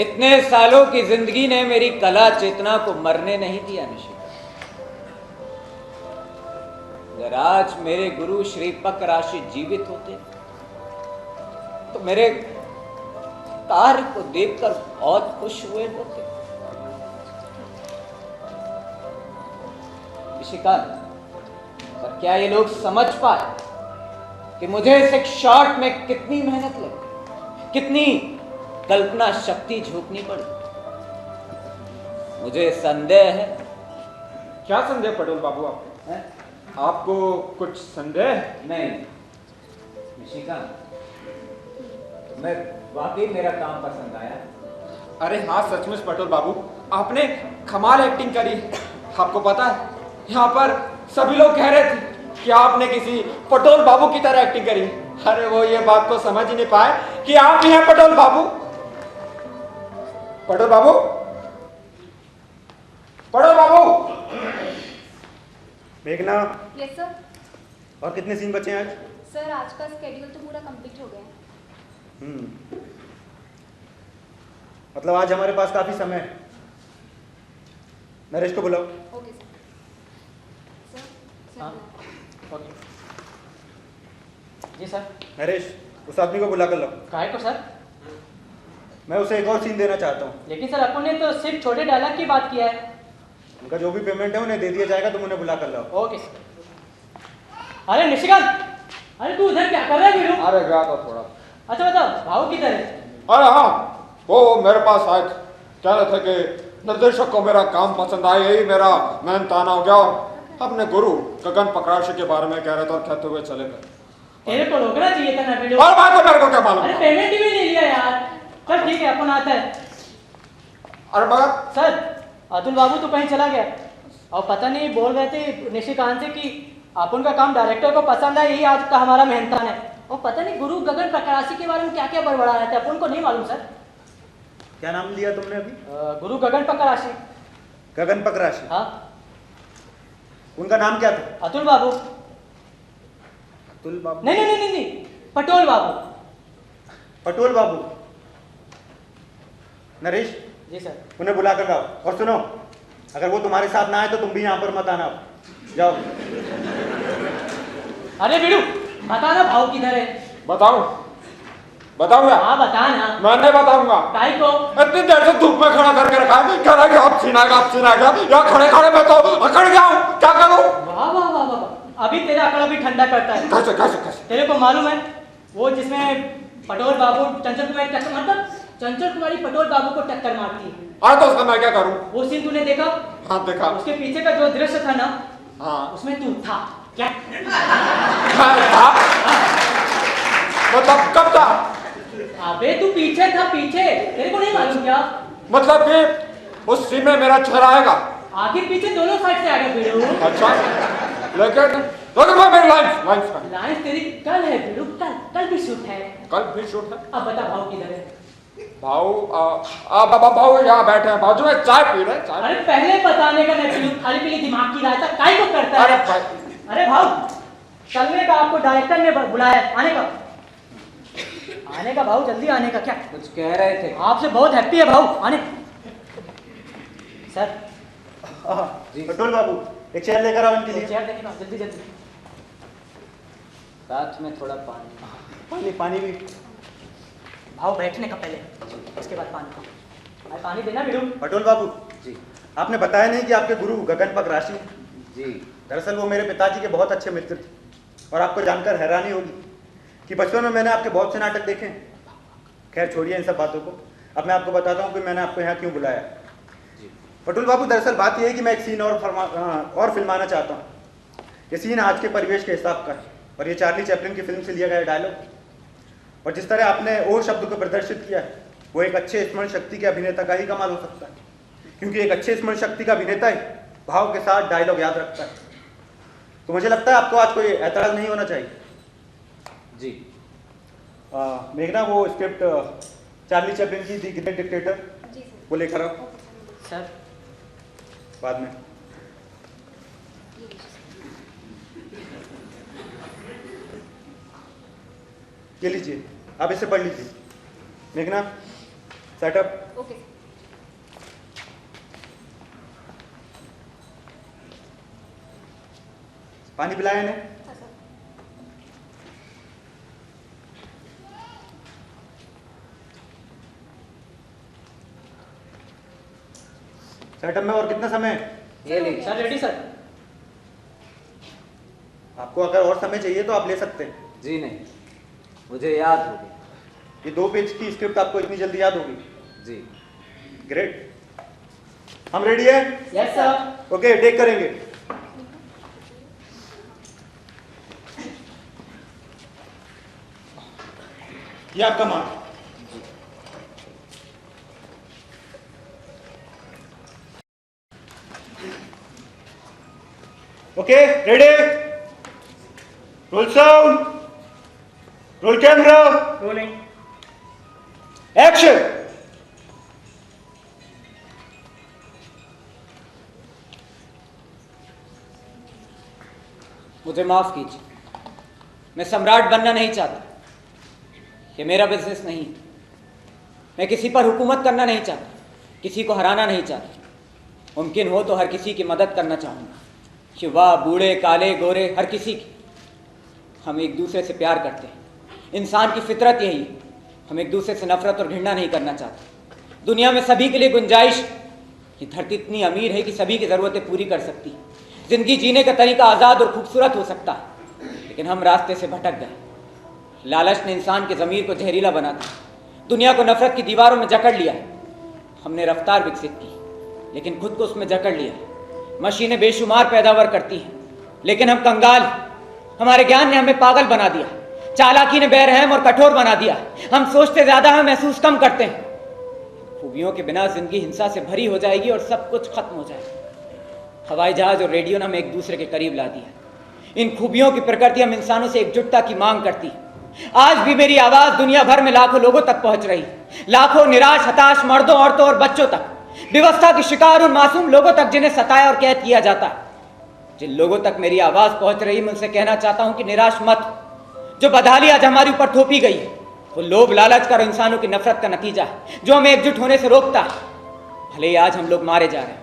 Speaker 5: इतने सालों की जिंदगी ने मेरी कला चेतना को मरने नहीं दिया निशिकांत। अगर आज मेरे गुरु श्री पकराशी जीवित होते तो मेरे कार्य को देखकर बहुत खुश हुए होते। निशिकांत, पर क्या ये लोग समझ पाए कि मुझे इस एक शॉट में कितनी मेहनत लगी, कितनी कल्पना शक्ति झोंकनी पड़ी? मुझे संदेह है।
Speaker 6: क्या संदेह पटोल बाबू आपको?
Speaker 5: है?
Speaker 6: आपको कुछ संदेह है?
Speaker 5: नहीं निशिकांत, मैं वाकई मेरा काम पसंद आया।
Speaker 6: अरे हाँ सचमुच पटोल बाबू, आपने कमाल एक्टिंग करी। आपको पता है यहाँ पर सभी लोग कह रहे थे कि आपने किसी पटोल बाबू की तरह एक्टिंग करी। अरे वो ये बात को समझ ही नहीं पाए कि आप ही हैं पटोल बाबू। पटोल बाबू, पटोल बाबू।
Speaker 1: मेघना,
Speaker 2: यस सर।
Speaker 1: और कितने सीन बचे हैं आज?
Speaker 2: सर आज का स्केड्यूल तो पूरा कंप्लीट हो गया है।
Speaker 1: मतलब आज हमारे पास काफी समय है। नरेश को बुलाओ।
Speaker 2: Okay sir. सर
Speaker 4: हाँ।
Speaker 2: Sir
Speaker 4: okay. जी सर।
Speaker 1: नरेश उस आदमी को बुला कर लाओ।
Speaker 4: काहे को सर?
Speaker 1: मैं उसे एक और सीन देना चाहता हूँ।
Speaker 4: लेकिन सर अपन ने तो सिर्फ छोटे डायलॉग की बात किया है।
Speaker 1: उनका जो भी पेमेंट है उन्हें दे दिया जाएगा, तुम उन्हें बुला कर लाओ।
Speaker 4: Okay sir. अरे निशिकांत, अरे तू उधर क्या कर रहा है वीरू?
Speaker 3: अरे गया था थोड़ा।
Speaker 4: अच्छा बताओ, भाव किधर है?
Speaker 3: अरे हाँ, वो मेरे पास आए थे, कह रहे थे कि निर्देशक को मेरा काम पसंद आया, यही मेरा मेहनताना हो गया, और अपने गुरु गगन पकराशी के बारे में कह रहे थे और कहते हुए चले गए।
Speaker 4: तेरे को रोकना चाहिए था ना वीडियो।
Speaker 3: और बात तो मेरे को क्या मालूम?
Speaker 4: अरे पेमेंट भी नहीं लिया यार। चल ठीक है, अपन आता है।
Speaker 3: अरे मगर
Speaker 4: सर, अतुल बाबू तो कहीं चला गया और पता नहीं बोल रहे थे निशिकांत से कि अपन का काम डायरेक्टर को पसंद है, यही आज का हमारा मेहनतान है। और पता नहीं गुरु गगन प्रकाशी के बारे में क्या क्या बड़बड़ा रहे थे, अपन को नहीं मालूम सर।
Speaker 1: क्या नाम लिया तुमने अभी?
Speaker 4: गुरु गगन प्रकाशी।
Speaker 1: गगन पकराशी?
Speaker 4: हाँ।
Speaker 1: उनका नाम क्या था?
Speaker 4: अतुल बाबू।
Speaker 1: अतुल बाबू?
Speaker 4: नहीं नहीं नहीं नहीं, पटोल बाबू।
Speaker 1: पटोल बाबू? नरेश
Speaker 4: जी सर।
Speaker 1: उन्हें बुला कर लाओ। और सुनो, अगर वो तुम्हारे साथ ना आए तो तुम भी यहाँ पर मत आना, जाओ।
Speaker 4: अरे बिडू, बताना भाव किधर है?
Speaker 3: बताऊं? बताऊंगा?
Speaker 4: हाँ बता ना।
Speaker 3: मैं नहीं बताऊंगा।
Speaker 4: काहे को?
Speaker 3: इतनी देर से धूप में खड़ा करके रखा है, कह रहा है कि आप सीना या खड़े खड़े मैं तो अकड़ गया हूँ, क्या करूँ?
Speaker 4: वाह वाह वाह वाह, अभी तेरा अकड़ भी ठंडा करता है।
Speaker 3: कैसे कैसे कैसे?
Speaker 4: तेरे को मालूम है वो जिसमें पटोल बाबू चंचल कुमारी टक्कर, मतलब चंचल कुमारी पटोल बाबू को टक्कर मारती है।
Speaker 3: हाँ तो उसका मैं क्या करूँ?
Speaker 4: वो सीन तूने देखा?
Speaker 3: हाँ देखा।
Speaker 4: उसके पीछे का जो दृश्य था ना,
Speaker 3: हाँ
Speaker 4: उसमें तू था क्या?
Speaker 3: था? मतलब कब था?
Speaker 4: अबे तू पीछे था, पीछे। तेरे को नहीं मालूम क्या?
Speaker 3: मतलब कि उस सीन में मेरा चेहरा आएगा?
Speaker 4: आगे पीछे दोनों साइड से आएगा बिडू।
Speaker 3: अच्छा, लेकिन मैं मेरी
Speaker 4: लाइन्स तेरी कल है बिडू, कल भी शूट है।
Speaker 3: कल भी शूट है?
Speaker 4: अब बता भाव किधर है?
Speaker 3: भाऊ यहाँ बैठे हैं, बाजू में चाय पी रहे हैं, चाय।
Speaker 4: अरे पहले बताने का नहीं बिडू, खाली पीली दिमाग की रायता काहे को करता है?
Speaker 3: अरे भाई,
Speaker 4: अरे भाव, चलने का आपको डायरेक्टर ने बुलाया है, आने का भाव, जल्दी आने का। क्या
Speaker 5: कुछ कह रहे थे?
Speaker 4: आपसे बहुत हैप्पी है भाव, आने। सर
Speaker 1: पटोल बाबू, एक चेयर लेकर आओ इनके लिए।
Speaker 4: चेयर देने का, जल्दी जल्दी।
Speaker 5: साथ में थोड़ा पानी।
Speaker 1: पानी? पानी भी?
Speaker 4: भाव बैठने का पहले, उसके बाद पानी। भाई पानी देना बिडू।
Speaker 1: पटोल बाबू
Speaker 5: जी।
Speaker 1: आपने बताया नहीं कि आपके गुरु गगन पकराशी?
Speaker 5: जी।
Speaker 1: दरअसल वो मेरे पिताजी के बहुत अच्छे मित्र थे, और आपको जानकर हैरानी होगी कि बचपन में मैंने आपके बहुत से नाटक देखे हैं। खैर छोड़िए इन सब बातों को, अब मैं आपको बताता हूँ कि मैंने आपको यहाँ क्यों बुलाया। पटोल बाबू, दरअसल बात यह है कि मैं एक सीन और फिल्माना चाहता हूँ। ये सीन आज के परिवेश के हिसाब का है, और ये चार्ली चैपलिन की फिल्म से लिया गया डायलॉग। और जिस तरह आपने ओ शब्द को प्रदर्शित किया है, वो एक अच्छे स्मरण शक्ति के अभिनेता का ही कमाल हो सकता है, क्योंकि एक अच्छे स्मरण शक्ति का अभिनेता ही भाव के साथ डायलॉग याद रखता है। तो मुझे लगता है आपको आज कोई ऐतराज नहीं होना चाहिए।
Speaker 5: जी।
Speaker 1: मेघना, वो स्क्रिप्ट चार्ली चैपलिन की दी ग्रेट डिक्टेटर,
Speaker 2: जी सर।
Speaker 1: वो लेकर आओ।
Speaker 4: सर
Speaker 1: बाद में। ये लीजिए, आप इसे पढ़ लीजिए। मेघना, सेटअप।
Speaker 2: ओके।
Speaker 1: पानी पिलाया इन्हें?
Speaker 2: हाँ सर।
Speaker 1: सेटअप में और कितना समय है?
Speaker 5: ये लीजिए।
Speaker 4: Sir ready sir.
Speaker 1: आपको अगर और समय चाहिए तो आप ले सकते हैं।
Speaker 5: जी नहीं, मुझे याद हो गया।
Speaker 1: ये 2 पेज की स्क्रिप्ट आपको इतनी जल्दी याद होगी?
Speaker 5: जी।
Speaker 1: ग्रेट। हम रेडी है?
Speaker 4: Yes sir.
Speaker 1: ओके, टेक करेंगे। ये आपका mark. Okay, ready? Roll sound, roll camera,
Speaker 10: rolling.
Speaker 1: Action.
Speaker 5: मुझे माफ कीजिए, मैं सम्राट बनना नहीं चाहता। ये मेरा बिजनेस नहीं। मैं किसी पर हुकूमत करना नहीं चाहता, किसी को हराना नहीं चाहता। मुमकिन हो तो हर किसी की मदद करना चाहूँगा, युवा, बूढ़े, काले, गोरे, हर किसी की। हम एक दूसरे से प्यार करते हैं, इंसान की फितरत यही है। हम एक दूसरे से नफरत और घृणा नहीं करना चाहते। दुनिया में सभी के लिए गुंजाइश। ये धरती इतनी अमीर है कि सभी की ज़रूरतें पूरी कर सकती है। जिंदगी जीने का तरीका आज़ाद और खूबसूरत हो सकता है, लेकिन हम रास्ते से भटक गए। लालच ने इंसान के ज़मीर को जहरीला बना दिया, दुनिया को नफरत की दीवारों में जकड़ लिया। हमने रफ्तार विकसित की, लेकिन खुद को उसमें जकड़ लिया। मशीनें बेशुमार पैदावार करती हैं, लेकिन हम कंगाल हैं। हमारे ज्ञान ने हमें पागल बना दिया। चालाकी ने बेरहम और कठोर बना दिया। हम सोचते ज्यादा हैं, महसूस कम करते हैं। खूबियों के बिना जिंदगी हिंसा से भरी हो जाएगी और सब कुछ खत्म हो जाएगा। हवाई जहाज और रेडियो ने हमें एक दूसरे के करीब ला दिया। इन खूबियों की प्रकृति हम इंसानों से एकजुटता की मांग करती है। आज भी मेरी आवाज दुनिया भर में लाखों लोगों तक पहुंच रही, लाखों निराश हताश मर्दों औरतों और बच्चों तक, व्यवस्था के शिकार उन मासूम लोगों तक जिन्हें सताया और कैद किया जाता है। जिन लोगों तक मेरी आवाज पहुंच रही, मैं उनसे कहना चाहता हूं कि निराश मत। जो बदहाली आज हमारे ऊपर थोपी गई है वो लोभ लालच कर इंसानों की नफरत का नतीजा है, जो हमें एकजुट होने से रोकता है। भले ही आज हम लोग मारे जा रहे हैं,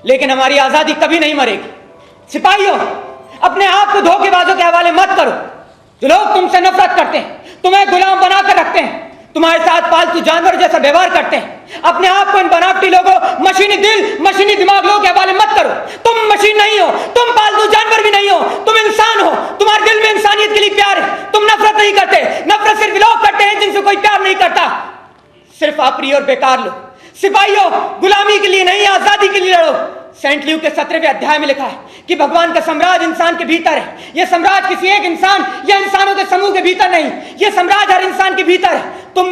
Speaker 5: लेकिन हमारी आजादी कभी नहीं मरेगी। सिपाहियों, अपने आप को धोखेबाजों के हवाले मत करो। जो लोग तुमसे नफरत करते हैं, तुम्हें गुलाम बनाकर रखते हैं, तुम्हारे साथ पालतू जानवर जैसा व्यवहार करते हैं, अपने आप को इन बनावटी लोगों, मशीनी दिल मशीनी दिमाग लोगों के हवाले मत करो। तुम मशीन नहीं हो, तुम पालतू जानवर भी नहीं हो, तुम इंसान हो। तुम्हारे दिल में इंसानियत के लिए प्यार है। तुम नफरत नहीं करते। नफरत सिर्फ लोग करते हैं जिनसे कोई प्यार नहीं करता। सिर्फ अप्रिय और बेकार लोग। सिपाहियों, गुलामी के लिए नहीं, आजादी के लिए लड़ो। सेंट ल्यूक के 17वें अध्याय में लिखा है कि भगवान का साम्राज्य इंसान के भीतर है। यह साम्राज्य किसी एक इंसान या इंसानों के समूह के भीतर नहीं, यह साम्राज्य हर इंसान के भीतर है। तुम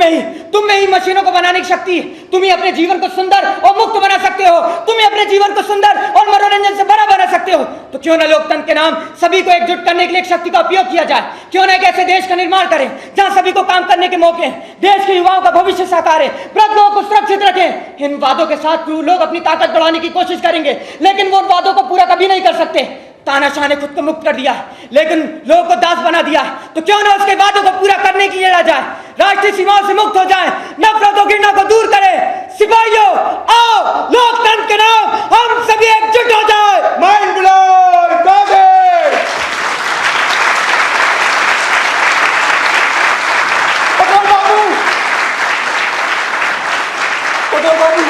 Speaker 5: में ही मशीनों को बनाने की शक्ति है। तुम ही अपने जीवन को सुंदर और मुक्त बना सकते हो। तुम ही अपने जीवन को सुंदर और मनोरंजन से भरा बना सकते हो। तो क्यों ना लोकतंत्र के नाम सभी को एकजुट करने के लिए एक शक्ति का उपयोग किया जाए। क्यों ना एक ऐसे देश का निर्माण करें जहां सभी को काम करने के मौके हैं, देश के युवाओं का भविष्य साकार है, वृद्धों को सुरक्षित रखें। इन वादों के साथ लोग अपनी ताकत बढ़ाने की कोशिश करेंगे, लेकिन वो उन वादों को पूरा कभी नहीं कर सकते। तानाशाह ने खुद को मुक्त कर दिया, लेकिन लोगों को दास बना दिया। तो क्यों ना उसके वादों को पूरा करने के लिए लड़ा जाए, राष्ट्रीय सीमाओं से मुक्त हो जाए, नफरत और घृणा को दूर करें। सिपाहियों, आओ, लोकतंत्र के नाम हम सभी एकजुट हो जाए।
Speaker 3: माइंड ब्लोन कागज। पटेल बाबू, पटेल बाबू,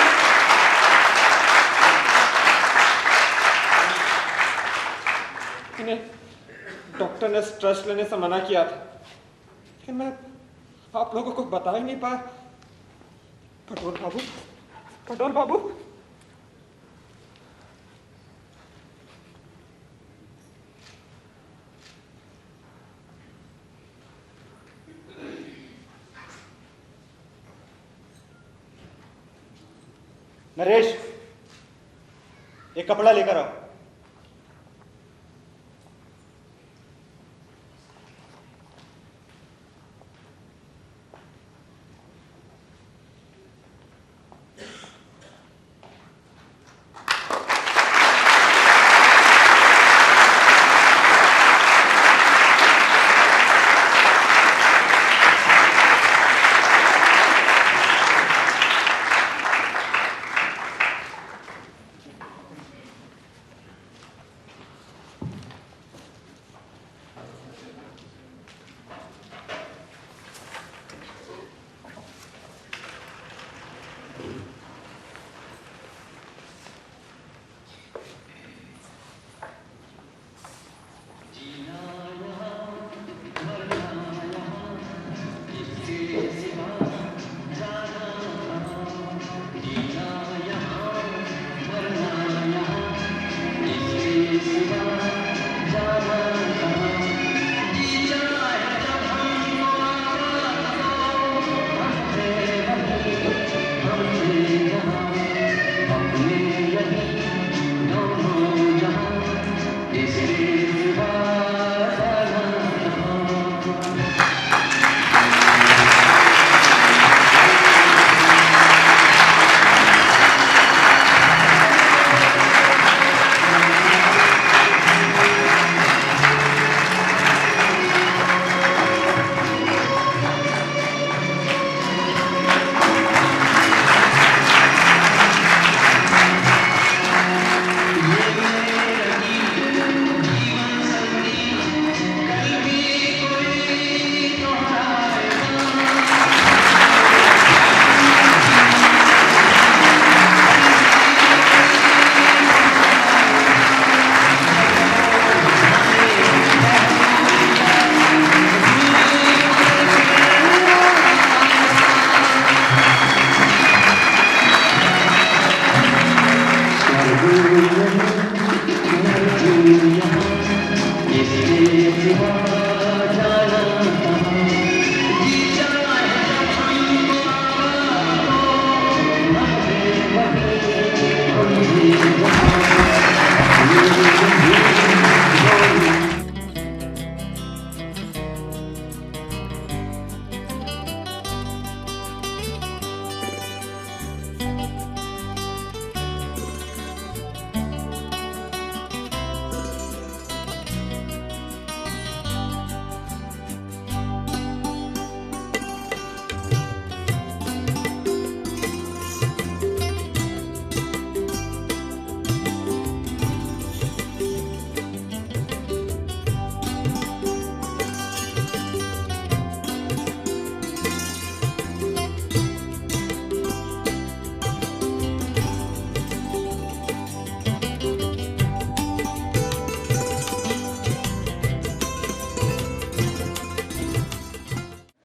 Speaker 6: डॉक्टर ने स्ट्रेस लेने से मना किया था, लेकिन मैं आप लोगों को बता ही नहीं पाया। पटोल बाबू, पटोल बाबू,
Speaker 1: नरेश, एक कपड़ा लेकर आओ।